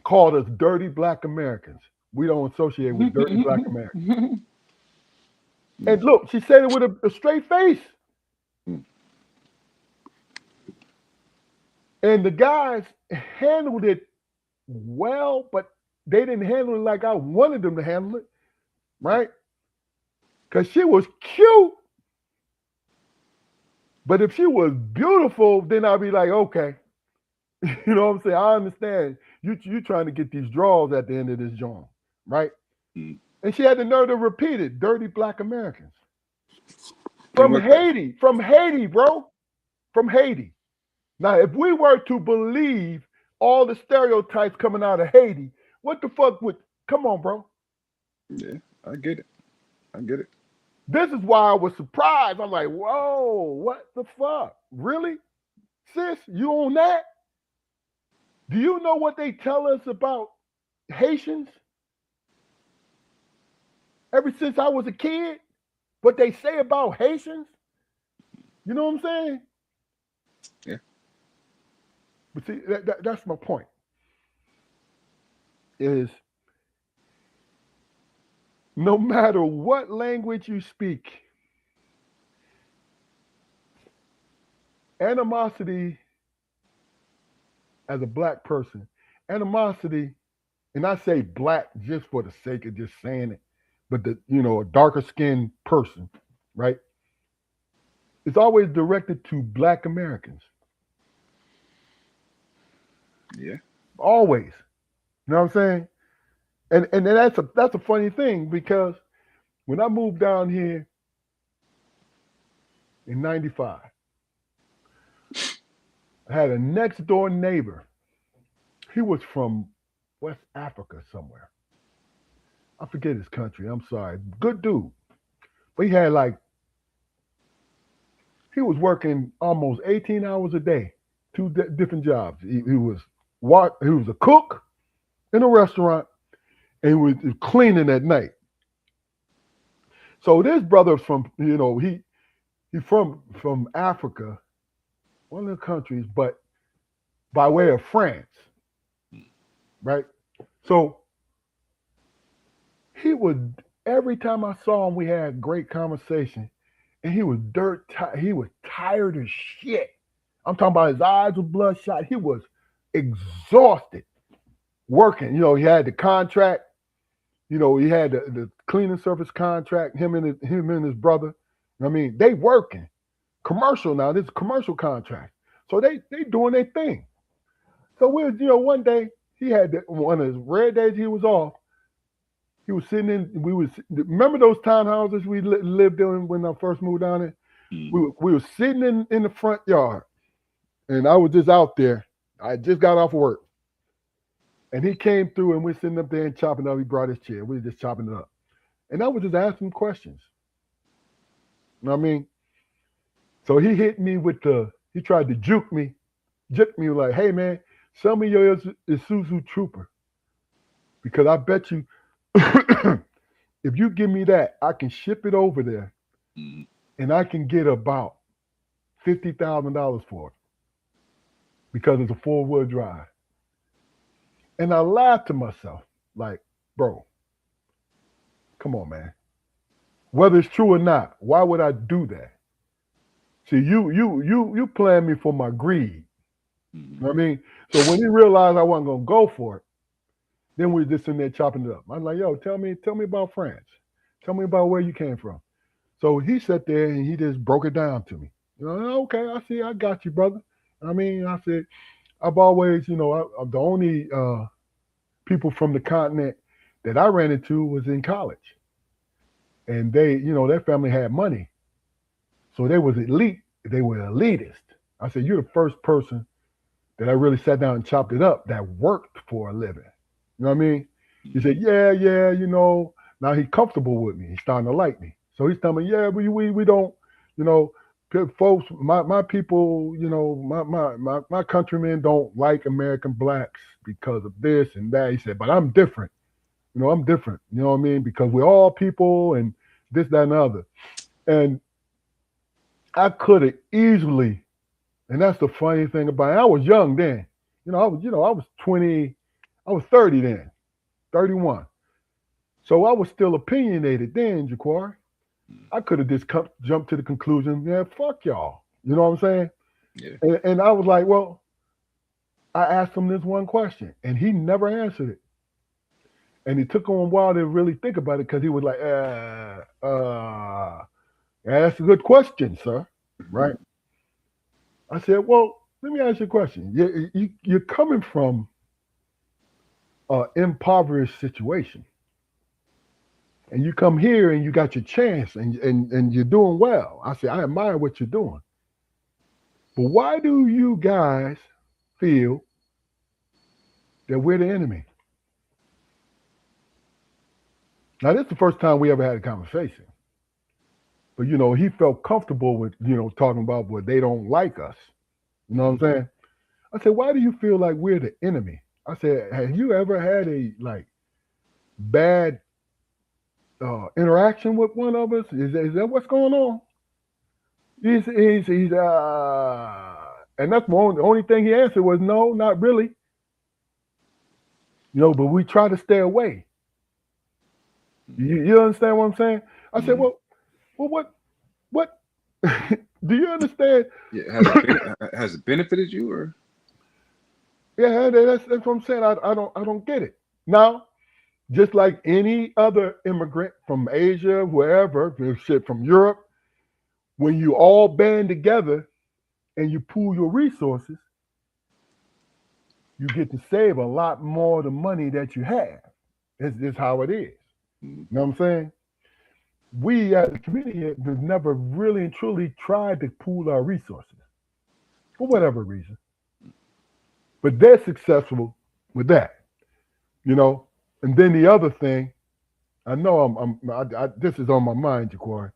us dirty black Americans. We don't associate with dirty black Americans. And look, she said it with a straight face. And the guys handled it well, but they didn't handle it like I wanted them to handle it, right? Because she was cute. But if she was beautiful, then I'd be like, okay. You know what I'm saying? I understand. You trying to get these draws at the end of this joint, right? And she had the nerve to repeat it, dirty black Americans. From Haiti, bro. From Haiti. Now, if we were to believe all the stereotypes coming out of Haiti, what the fuck would come on, bro? Yeah, I get it. I get it. This is why I was surprised. I'm like, whoa, what the fuck? Really? Sis, you on that? Do you know what they tell us about Haitians ever since I was a kid? What they say about Haitians? You know what I'm saying? Yeah. But see, that's my point. Is no matter what language you speak, animosity as a black person, animosity, and I say black just for the sake of just saying it, but a darker skinned person, right? It's always directed to black Americans. Yeah. Always. You know what I'm saying? And that's a funny thing because when I moved down here in '95, I had a next door neighbor. He was from West Africa somewhere. I forget his country. I'm sorry. Good dude. But he was working almost 18 hours a day, two different jobs. He was a cook in a restaurant and he was cleaning at night. So this brother from he from Africa, one of the countries, but by way of France, right? So he would every time I saw him, we had great conversation, and he was he was tired as shit. I'm talking about his eyes were bloodshot. He was exhausted working. He had the contract. He had the cleaning service contract. Him and his brother. I mean, they working commercial now. This is a commercial contract, so they doing their thing. So one day he had one of his rare days he was off. He was sitting in. Remember those townhouses we lived in when I first moved down there. We were sitting in the front yard, and I was just out there. I just got off work, and he came through, and we're sitting up there and chopping it up. He brought his chair. We were just chopping it up, and I was just asking him questions. You know what I mean? So he hit me he tried to juke me like, hey man, sell me your Isuzu Trooper. Because I bet you if you give me that, I can ship it over there and I can get about $50,000 for it. Because it's a 4-wheel drive. And I laughed to myself, like, bro, come on, man. Whether it's true or not, why would I do that? See, you playing me for my greed. You know what I mean? So when he realized I wasn't gonna go for it, then we just in there chopping it up. I'm like, yo, tell me about France. Tell me about where you came from. So he sat there and he just broke it down to me. Okay, I see, I got you, brother. I mean, I said, I've always, I'm the only people from the continent that I ran into was in college. And they, their family had money. So they was elite. They were elitist. I said, you're the first person that I really sat down and chopped it up that worked for a living. You know what I mean? He said, yeah, now he's comfortable with me. He's starting to like me. So he's telling me, yeah, we don't, folks, my people, my countrymen don't like American blacks because of this and that. He said, but I'm different. I'm different. You know what I mean? Because we're all people and this, that, and the other. And I could have easily, and that's the funny thing about it. I was young then. I was 20, I was 30 then, 31. So I was still opinionated then, Jaquar. I could have just jumped to the conclusion, yeah, fuck y'all. You know what I'm saying? Yeah. And I was like, well, I asked him this one question, and he never answered it. And it took him a while to really think about it because he was like, that's a good question, sir. Right? I said, well, let me ask you a question. You're coming from an impoverished situation. and you come here and you got your chance and you're doing well. I say, I admire what you're doing. But why do you guys feel that we're the enemy? Now, this is the first time we ever had a conversation. But, he felt comfortable with, talking about what they don't like us. You know what I'm saying? I said, why do you feel like we're the enemy? I said, have you ever had a, bad interaction with one of us? Is that what's going on? And that's the only thing he answered was, no, not really. But we try to stay away. You understand what I'm saying? I said, well, what do you understand? Yeah, has it benefited you or? Yeah, that's what I'm saying. I don't get it. Now, just like any other immigrant from Asia, wherever, shit from Europe, when you all band together and you pool your resources, you get to save a lot more of the money that you have. It's how it is. You know what I'm saying? We as a community have never really and truly tried to pool our resources for whatever reason. But they're successful with that, And then the other thing, I know this is on my mind, Jaquari.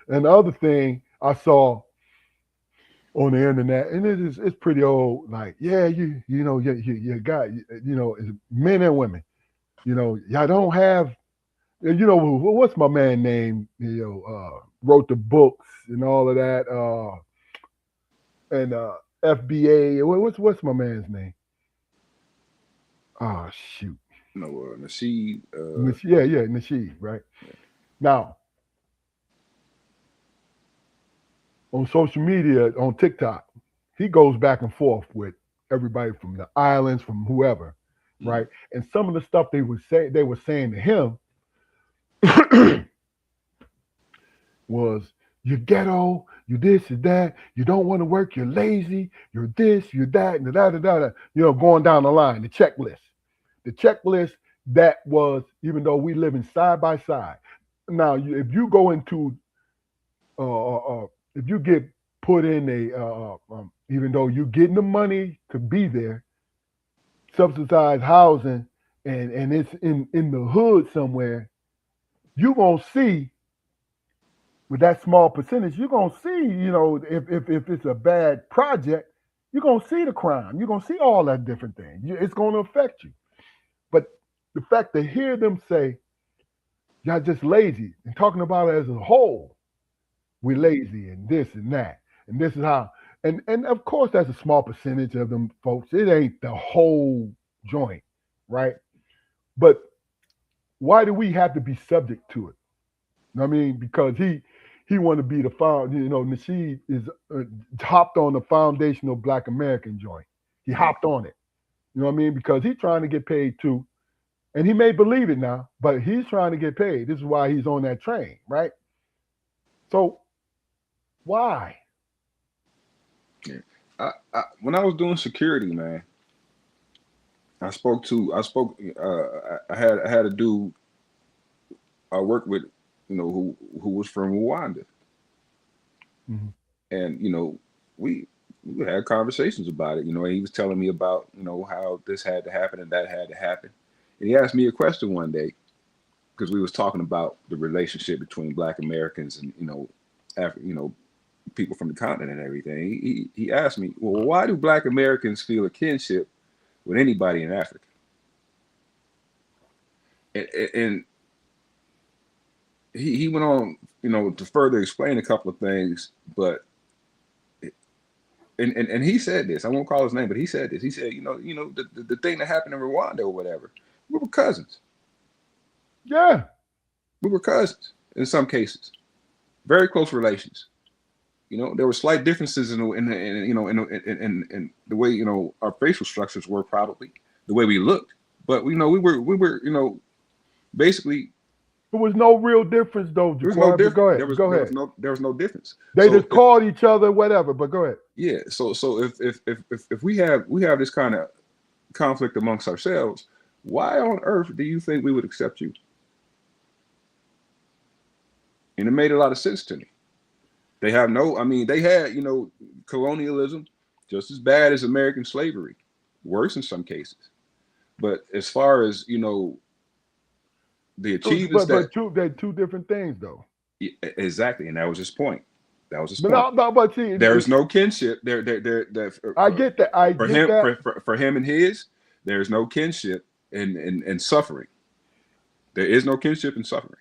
And the other thing I saw on the internet, and it's pretty old. Like, yeah, you got men and women. Y'all don't have. What's my man name? Wrote the books and all of that. And FBA. What's my man's name? Oh shoot. No, Nasheed. Yeah, Nasheed. Right. Yeah. Now, on social media, on TikTok, he goes back and forth with everybody from the islands, from whoever, right? And some of the stuff they were saying to him was, "You ghetto, you this, you that, you don't want to work, you're lazy, you're this, you're that, and da. Going down the line, the checklist that was, even though we living side by side. Now, if you go into if you get put in even though you're getting the money to be there, subsidized housing, and it's in the hood somewhere, you're going to see, with that small percentage, you're going to see, if it's a bad project, you're going to see the crime. You're going to see all that different things. It's going to affect you. But the fact to hear them say, y'all just lazy, and talking about it as a whole, we're lazy and this and that, and this is how, and of course that's a small percentage of them folks. It ain't the whole joint, right? But why do we have to be subject to it? I mean, because he want to be the Nasheed is hopped on the foundational Black American joint. He hopped on it. You know what I mean? Because he's trying to get paid too. And he may believe it now, but he's trying to get paid. This is why he's on that train, right? So why? Yeah. When I was doing security, man, I had a dude I worked with, who was from Rwanda. Mm-hmm. And, we had conversations about it, and he was telling me about, how this had to happen and that had to happen. And he asked me a question one day, because we was talking about the relationship between Black Americans and, people from the continent and everything. He asked me, well, why do Black Americans feel a kinship with anybody in Africa? And he went on, to further explain a couple of things, but and he said this. I won't call his name, but he said this. He said, the thing that happened in Rwanda or whatever, we were cousins. Yeah, we were cousins in some cases, very close relations. There were slight differences in the way our facial structures were, probably the way we looked, but we were basically. There was no real difference, though. There was no difference. Go ahead. There was no difference. They just called each other, whatever. But go ahead. Yeah. So if we have this kind of conflict amongst ourselves, why on earth do you think we would accept you? And it made a lot of sense to me. They have no, I mean, they had, you know, colonialism just as bad as American slavery, worse in some cases. But as far as, you know, the achievements that, They're two different things though. exactly, and that was his point. That was his But point. no, but see, There's no kinship I get that. I for get him, that. for him and his. There's no kinship in suffering. There is no kinship in suffering.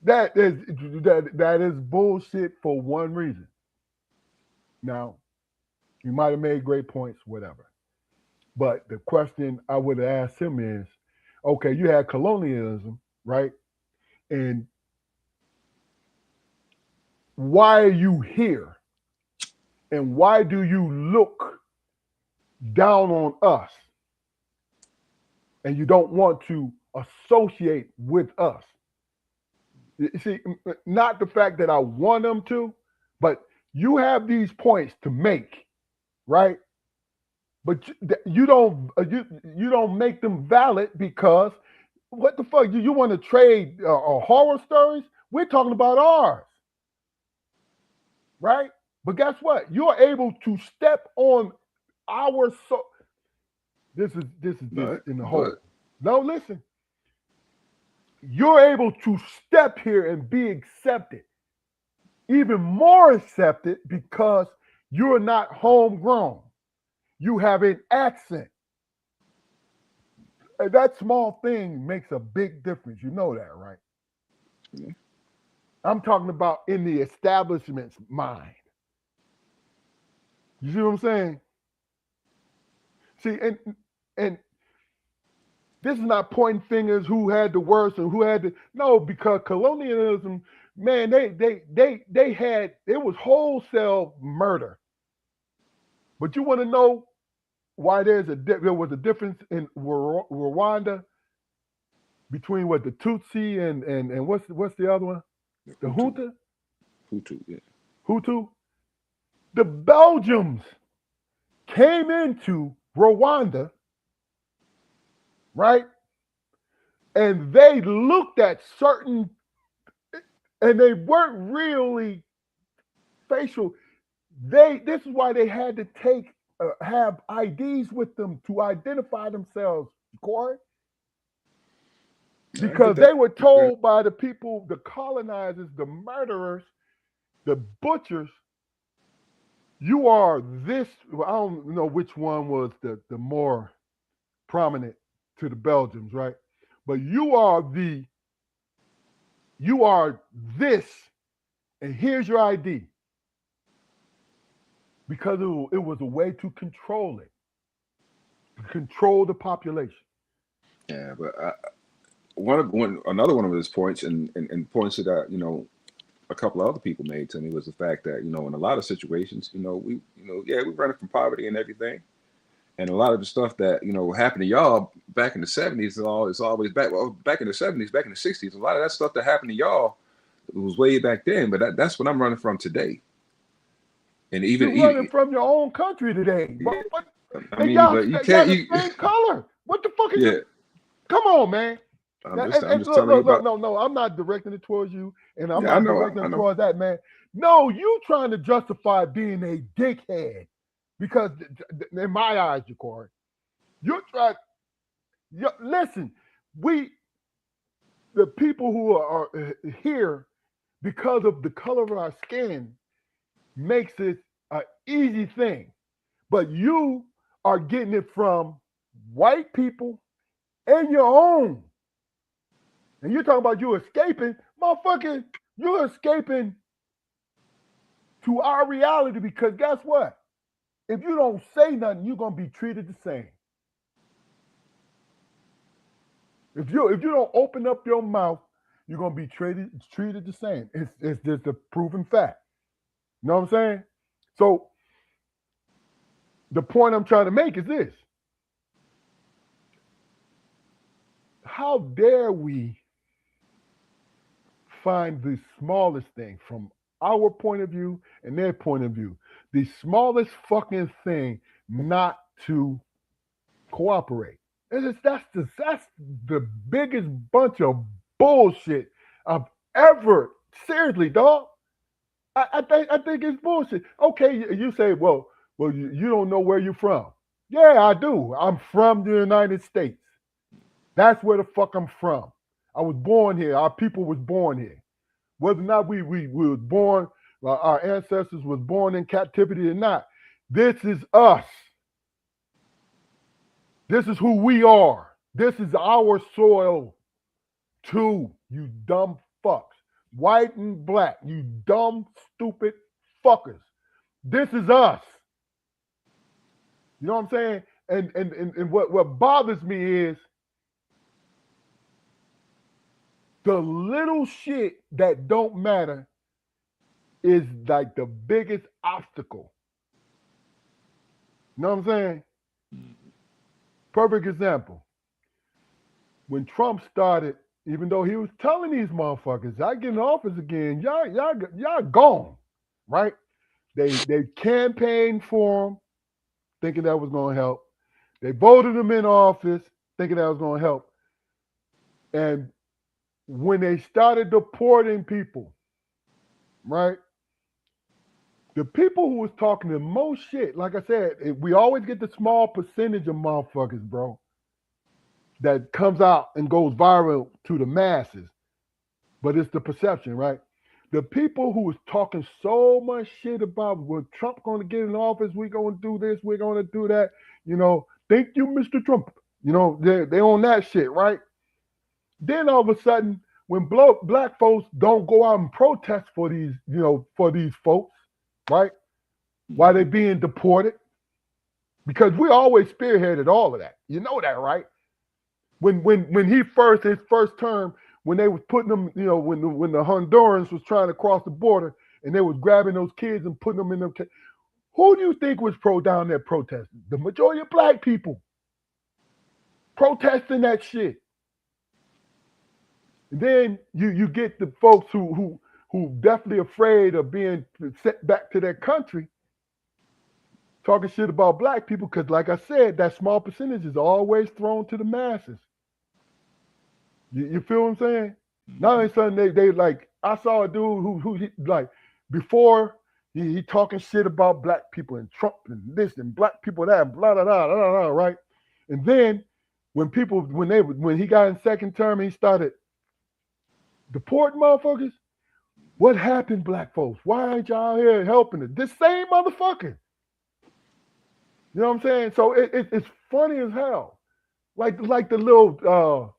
That is bullshit for one reason. Now, you might have made great points, whatever. But the question I would have asked him is, okay, you had colonialism, right? And why are you here? And why do you look down on us? And you don't want to associate with us. You see, not the fact that I want them to, but you have these points to make, right? But you don't make them valid because what the fuck? You want to trade horror stories? We're talking about ours, right? But guess what? You're able to step on our so. This is in the whole. No, listen. You're able to step here and be accepted, even more accepted because you're not homegrown. You have an accent. And that small thing makes a big difference. You know that, right? Yeah. I'm talking about in the establishment's mind. You see what I'm saying? See, and this is not pointing fingers who had the worst and who had the no, because colonialism, man, they had it was wholesale murder. But you want to know why there was a difference in Rwanda between what the Tutsi and what's the other one? The Junta? Hutu, yeah. Hutu? The Belgians came into Rwanda, right? And they looked at certain, and they weren't really facial. This is why they had to have IDs with them to identify themselves, Corey. Because they were told by the people, the colonizers, the murderers, the butchers, you are this. I don't know which one was the more prominent to the Belgians, right? But you are this, and here's your ID. Because it was a way to control it, to control the population. Yeah, but another one of his points and points that you know a couple of other people made to me was the fact that you know in a lot of situations you know we're running from poverty and everything, and a lot of the stuff that you know happened to y'all back in the 70s is always back in the 70s, back in the 60s. A lot of that stuff that happened to y'all was way back then, but that's what I'm running from today. And you're running from your own country today. Yeah. I mean, but you can't. The same color. What the fuck is you? Come on, man. I'm just telling you about. No, I'm not directing it towards you, and I'm not directing it towards that man. No, you trying to justify being a dickhead because, in my eyes, Ja'Cory, you're trying. Listen, the people who are here because of the color of our skin makes it an easy thing, but you are getting it from white people and your own. And you're talking about you escaping, motherfucker, you're escaping to our reality because guess what? If you don't say nothing, you're gonna be treated the same. If you don't open up your mouth, you're gonna be treated the same. It's just a proven fact. You know what I'm saying? So the point I'm trying to make is this. How dare we find the smallest thing from our point of view and their point of view, the smallest fucking thing not to cooperate. That's the biggest bunch of bullshit I've ever Seriously, dog. I think it's bullshit. Okay, you say, well, you don't know where you're from. Yeah, I do. I'm from the United States. That's where the fuck I'm from. I was born here. Our people was born here. Whether or not we was born, our ancestors was born in captivity or not, this is us. This is who we are. This is our soil too, you dumb fucks. White and black, you dumb, stupid fuckers. This is us. You know what I'm saying? And what bothers me is the little shit that don't matter is like the biggest obstacle. You know what I'm saying? Perfect example. When Trump started, even though he was telling these motherfuckers, I get in office again, y'all gone, right? They campaigned for him, thinking that was gonna help. They voted him in office, thinking that was gonna help. And when they started deporting people, right? The people who was talking the most shit, like I said, we always get the small percentage of motherfuckers, bro, that comes out and goes viral to the masses. But it's the perception, right? The people who was talking so much shit about when Trump going to get in office, we're going to do this, we're going to do that. You know, thank you, Mr. Trump. You know, they on that shit, right? Then all of a sudden, when black folks don't go out and protest for these, you know, for these folks, right? While they being deported, because we always spearheaded all of that. You know that, right? When his first term, when they was putting them, you know, when the Hondurans was trying to cross the border and they was grabbing those kids and putting them in them. Who do you think was down there protesting? The majority of black people protesting that shit. And then you get the folks who definitely afraid of being sent back to their country, talking shit about black people, because like I said, that small percentage is always thrown to the masses. You feel what I'm saying? Now all of a sudden they like, I saw a dude who like before he talking shit about black people and Trump and this and black people that and blah blah blah blah blah, right? And then when he got in second term, he started deporting motherfuckers. What happened, black folks? Why ain't y'all here helping it? This same motherfucker. You know what I'm saying? So it's funny as hell. Like the little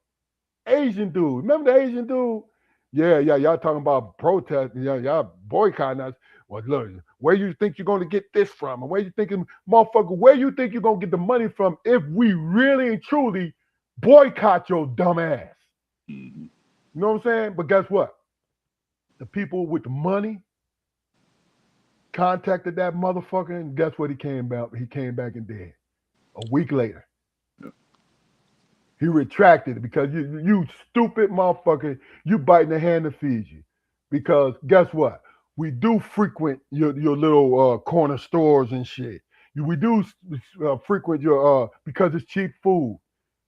Asian dude. Remember the Asian dude? Yeah, y'all talking about protesting, y'all boycotting us. Well, look, where you think you're going to get this from? And where you thinking, motherfucker, where you think you're going to get the money from if we really and truly boycott your dumb ass? You know what I'm saying? But guess what? The people with the money contacted that motherfucker, and guess what he came back and did? A week later. He retracted it because you stupid motherfucker, you biting the hand that feeds you. Because guess what? We do frequent your little corner stores and shit. We do frequent your because it's cheap food.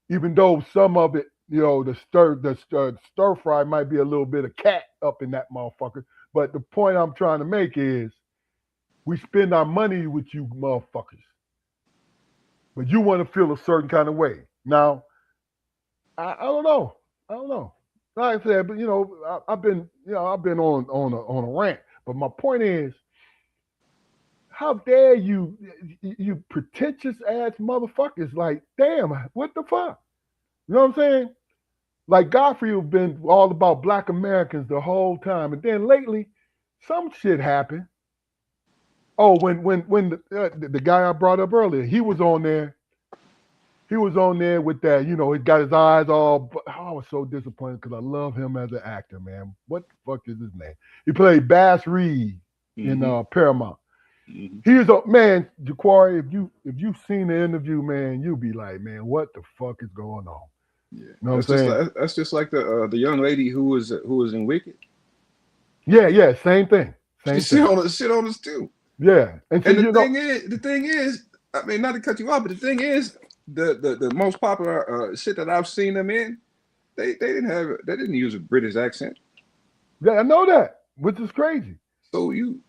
Even though some of it, you know, the stir fry might be a little bit of cat up in that motherfucker. But the point I'm trying to make is we spend our money with you motherfuckers. But you want to feel a certain kind of way. Now, I don't know. Like I said, but you know, I've been on a rant. But my point is, how dare you pretentious ass motherfuckers? Like, damn, what the fuck? You know what I'm saying? Like Godfrey has been all about black Americans the whole time, and then lately, some shit happened. Oh, when the guy I brought up earlier, he was on there. He was on there with that, you know, he got his eyes all. I was so disappointed because I love him as an actor, man. What the fuck is his name? He played Bass Reed in Paramount. He is a man, Jaquari. If you've seen the interview, man, you'll be like, man, what the fuck is going on? Yeah, you know what I'm saying? That's just like the young lady who was in Wicked. Yeah, same thing. Shit on us too. Yeah, and the thing is, I mean, not to cut you off, but the thing is, the most popular shit that I've seen them in, they didn't use a British accent. Yeah, I know that, which is crazy. So you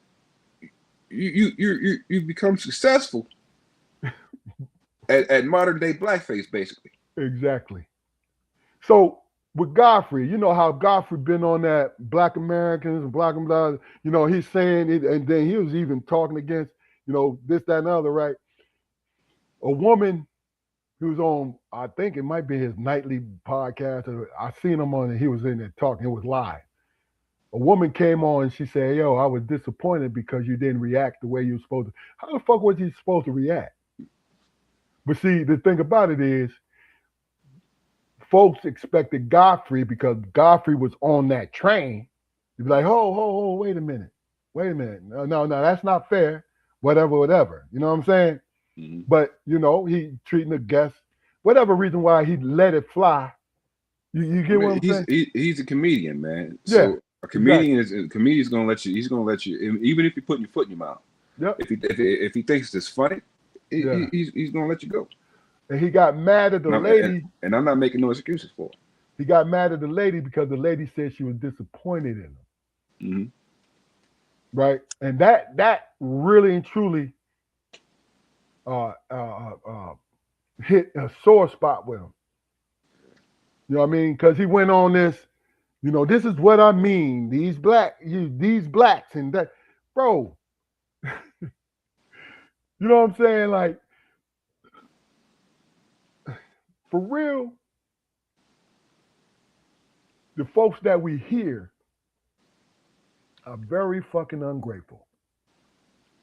become successful at modern day blackface, basically. Exactly. So with Godfrey, you know how Godfrey been on that Black Americans and Black Lives. You know, he's saying it, and then he was even talking against, you know, this, that, and other, right? A woman who was on, I think it might be his nightly podcast. I seen him on it. He was in there talking. It was live. A woman came on and she said, "Yo, I was disappointed because you didn't react the way you were supposed to." How the fuck was he supposed to react? But see, the thing about it is, folks expected Godfrey because Godfrey was on that train. You'd be like, "Oh, wait a minute. Wait a minute. No, that's not fair. Whatever, whatever." You know what I'm saying? Mm-hmm. But, you know, he treating the guests, whatever reason why he let it fly. You I get what mean, I'm saying? he's a comedian, man. Yeah, So exactly. a comedian's gonna let you. He's gonna let you, even if you're putting your foot in your mouth. Yep. If he thinks it's funny, Yeah. he's gonna let you go. And he got mad at the lady. And I'm not making no excuses for it. He got mad at the lady because the lady said she was disappointed in him. Mm-hmm. Right? And that really and truly uh, uh, uh, hit a sore spot with him. You know what I mean? Because he went on this, you know, this is what I mean. These blacks and that, bro. You know what I'm saying? Like, for real, the folks that we hear are very fucking ungrateful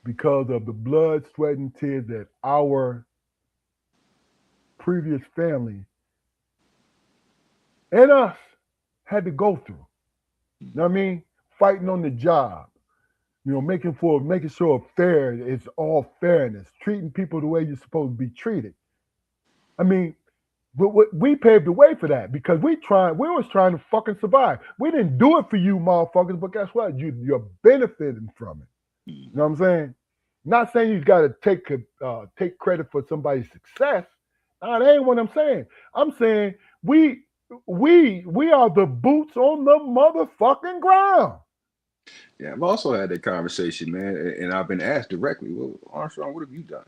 because of the blood, sweat, and tears that our previous family and us had to go through. You know what I mean? Fighting on the job, you know, making sure fair, it's all fairness, treating people the way you're supposed to be treated. I mean, but we paved the way for that because we was trying to fucking survive. We didn't do it for you motherfuckers, but guess what? You're benefiting from it. You know what I'm saying? Not saying you got to take credit for somebody's success. That ain't what I'm saying. I'm saying we are the boots on the motherfucking ground. Yeah, I've also had that conversation, man, and I've been asked directly, "Well, Armstrong, what have you done?"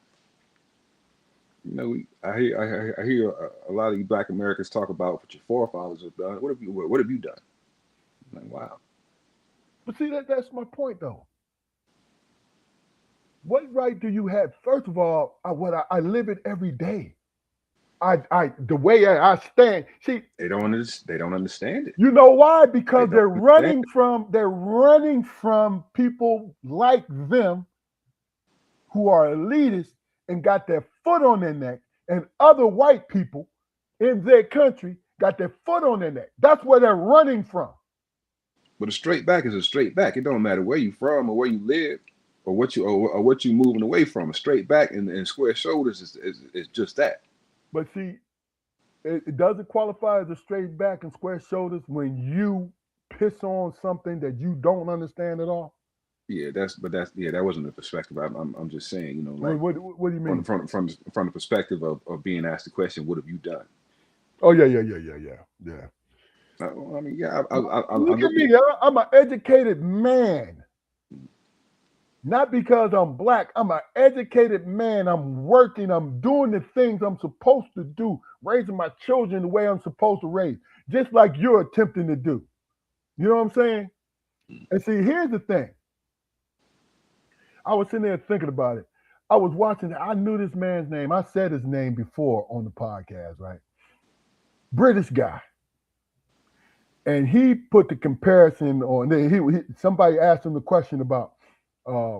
You know, I hear a lot of you Black Americans talk about what your forefathers have done. What have you done? I'm like, wow. But see, that's my point though. What right do you have? First of all, I live it every day. The way I stand. See, They don't understand it. you know why? They Because don't understand it. they're running from people like them who are elitists and got their foot on their neck, and other white people in their country got their foot on their neck. That's where they're running from. But a straight back is a straight back. It don't matter where you from or where you live or what you moving away from. A straight back and square shoulders is just that. But see, it doesn't qualify as a straight back and square shoulders when you piss on something that you don't understand at all. Yeah, that wasn't the perspective. I'm just saying, you know, like What do you mean? from the perspective of being asked the question, what have you done? Oh yeah. I mean, yeah, I Look at look at me. I'm an educated man. Not because I'm black. I'm an educated man. I'm working. I'm doing the things I'm supposed to do, raising my children the way I'm supposed to raise, just like you're attempting to do. You know what I'm saying? And see, here's the thing. I was sitting there thinking about it. I was watching. I knew this man's name. I said his name before on the podcast, right? British guy. And he put the comparison on. Somebody asked him the question about uh,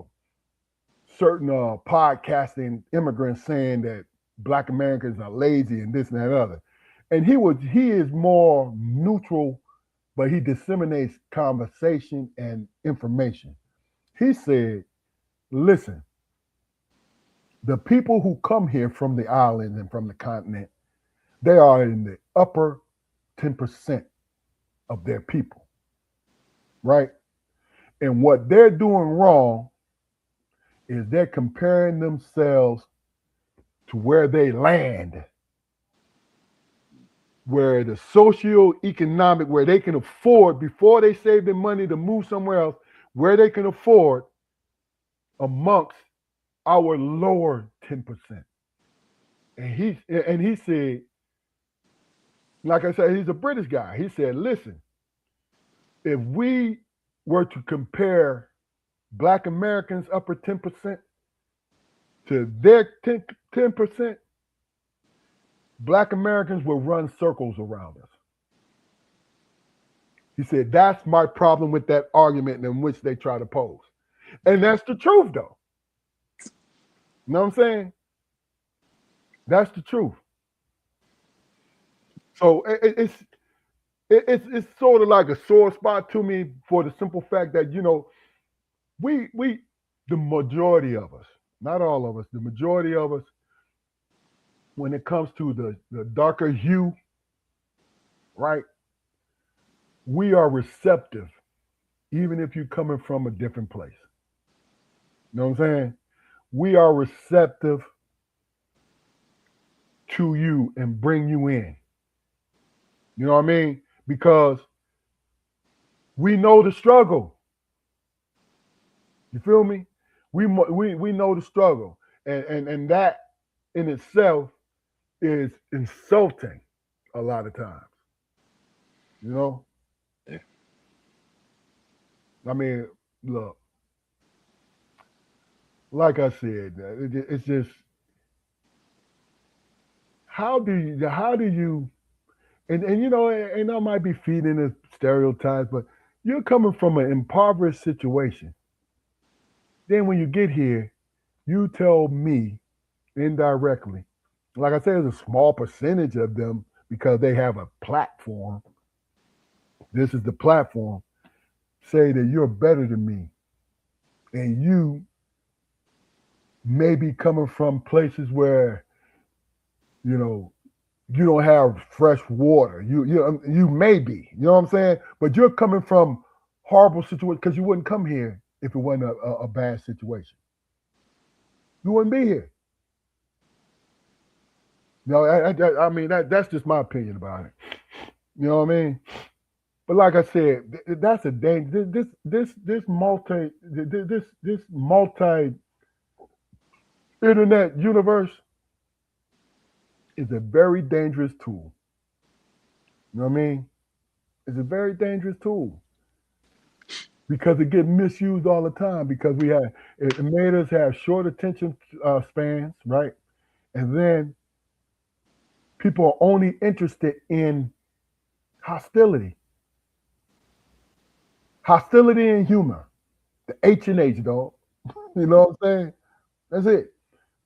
certain podcasting immigrants saying that Black Americans are lazy and this and that and other. And he is more neutral, but he disseminates conversation and information. He said, "Listen, the people who come here from the islands and from the continent, they are in the upper 10% of their people, right? And what they're doing wrong is they're comparing themselves to where they land. where the socio-economic, where they can afford, before they save their money to move somewhere else, where they can afford amongst our lower 10%. And he said, like I said, he's a British guy. He said, listen, if we were to compare Black Americans upper 10% to their 10%, Black Americans will run circles around us. He said, that's my problem with that argument in which they try to pose. And that's the truth, though. You know what I'm saying? That's the truth. So it's sort of like a sore spot to me for the simple fact that, we the majority of us, not all of us, the majority of us, when it comes to the darker hue, right? We are receptive, even if you're coming from a different place. You know what I'm saying? We are receptive to you and bring you in. You know what I mean? Because we know the struggle. You feel me? We know the struggle, and that in itself is insulting a lot of times. You know? Yeah. I mean, look, like I said, it's just how do you and I might be feeding the stereotypes, but you're coming from an impoverished situation. Then when you get here, you tell me indirectly, like I said, there's a small percentage of them because they have a platform. This is the platform. Say that you're better than me, and you may be coming from places where you know you don't have fresh water. You may be, you know what I'm saying? But you're coming from horrible situations because you wouldn't come here if it wasn't a bad situation. You wouldn't be here. No, I mean that's just my opinion about it. You know what I mean? But like I said, that's a danger. This multi internet universe is a very dangerous tool. You know what I mean? It's a very dangerous tool because it gets misused all the time because it made us have short attention spans, right? And then people are only interested in hostility, hostility and humor, the H and H, dog. You know what I'm saying? That's it.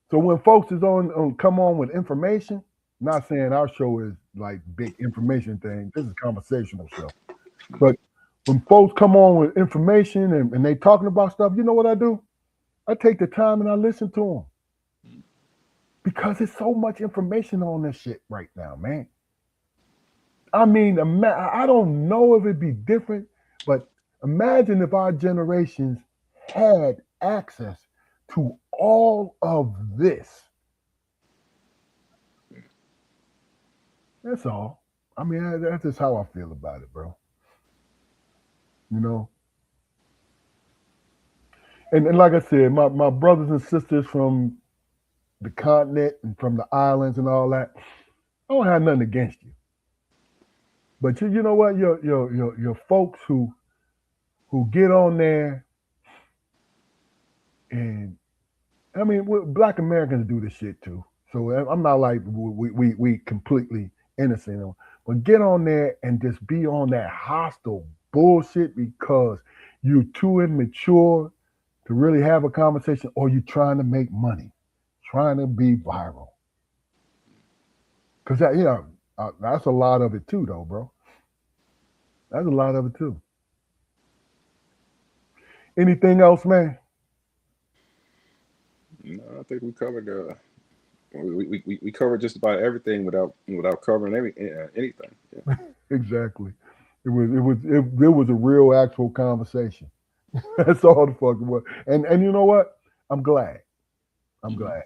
So when folks is come on with information, not saying our show is like big information thing. This is conversational show. But when folks come on with information and they talking about stuff, you know what I do? I take the time and I listen to them because there's so much information on this shit right now, man. I mean, I don't know if it'd be different, but imagine if our generations had access to all of this. That's all. I mean, that's just how I feel about it, bro. You know? And like I said, my brothers and sisters from the continent and from the islands and all that, I don't have nothing against you. But you know what? Your folks who get on there and I mean, Black Americans do this shit too. So I'm not like we completely innocent, but get on there and just be on that hostile bullshit because you're too immature to really have a conversation, or you trying to make money, trying to be viral. Because that's a lot of it too, though, bro. That's a lot of it too. Anything else, man? No, I think we covered. We covered just about everything without covering anything. Yeah. Exactly. It was a real actual conversation. That's all the fuck it was. And you know what? I'm glad. I'm Mhm. glad.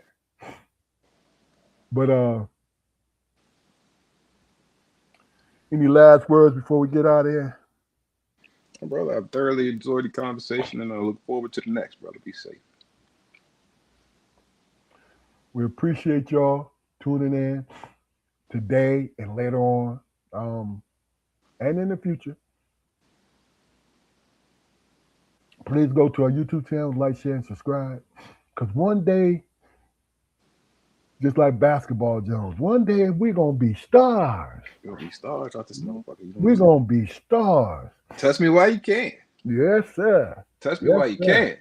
But Any last words before we get out of here? Brother, I've thoroughly enjoyed the conversation, and I look forward to the next, brother. Be safe. We appreciate y'all tuning in today and later on, and in the future. Please go to our YouTube channel, like, share, and subscribe. Because one day, just like Basketball Jones, one day we're going to be stars. You're gonna be stars out this motherfucker. You know what We're I'm saying? going to be stars. Test me while you can. Yes, sir. Test me Yes, while you sir. can.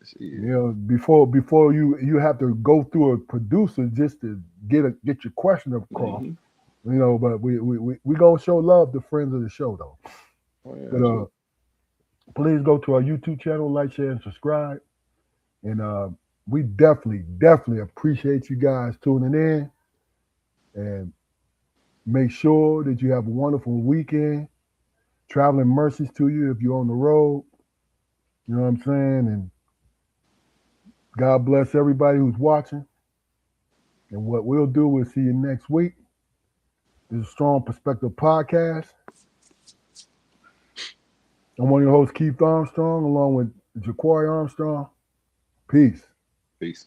Shit. You know, before you have to go through a producer just to get your question across. Mhm. You know, but we gonna show love to friends of the show though. Oh, yeah, But absolutely. please go to our YouTube channel, like, share, and subscribe. And we definitely appreciate you guys tuning in. And make sure that you have a wonderful weekend. Traveling mercies to you if you're on the road. You know what I'm saying? And God bless everybody who's watching. And what we'll do, we'll see you next week. This is Strong Perspective Podcast. I'm one of your hosts, Keith Armstrong, along with Jaquari Armstrong. Peace. Peace.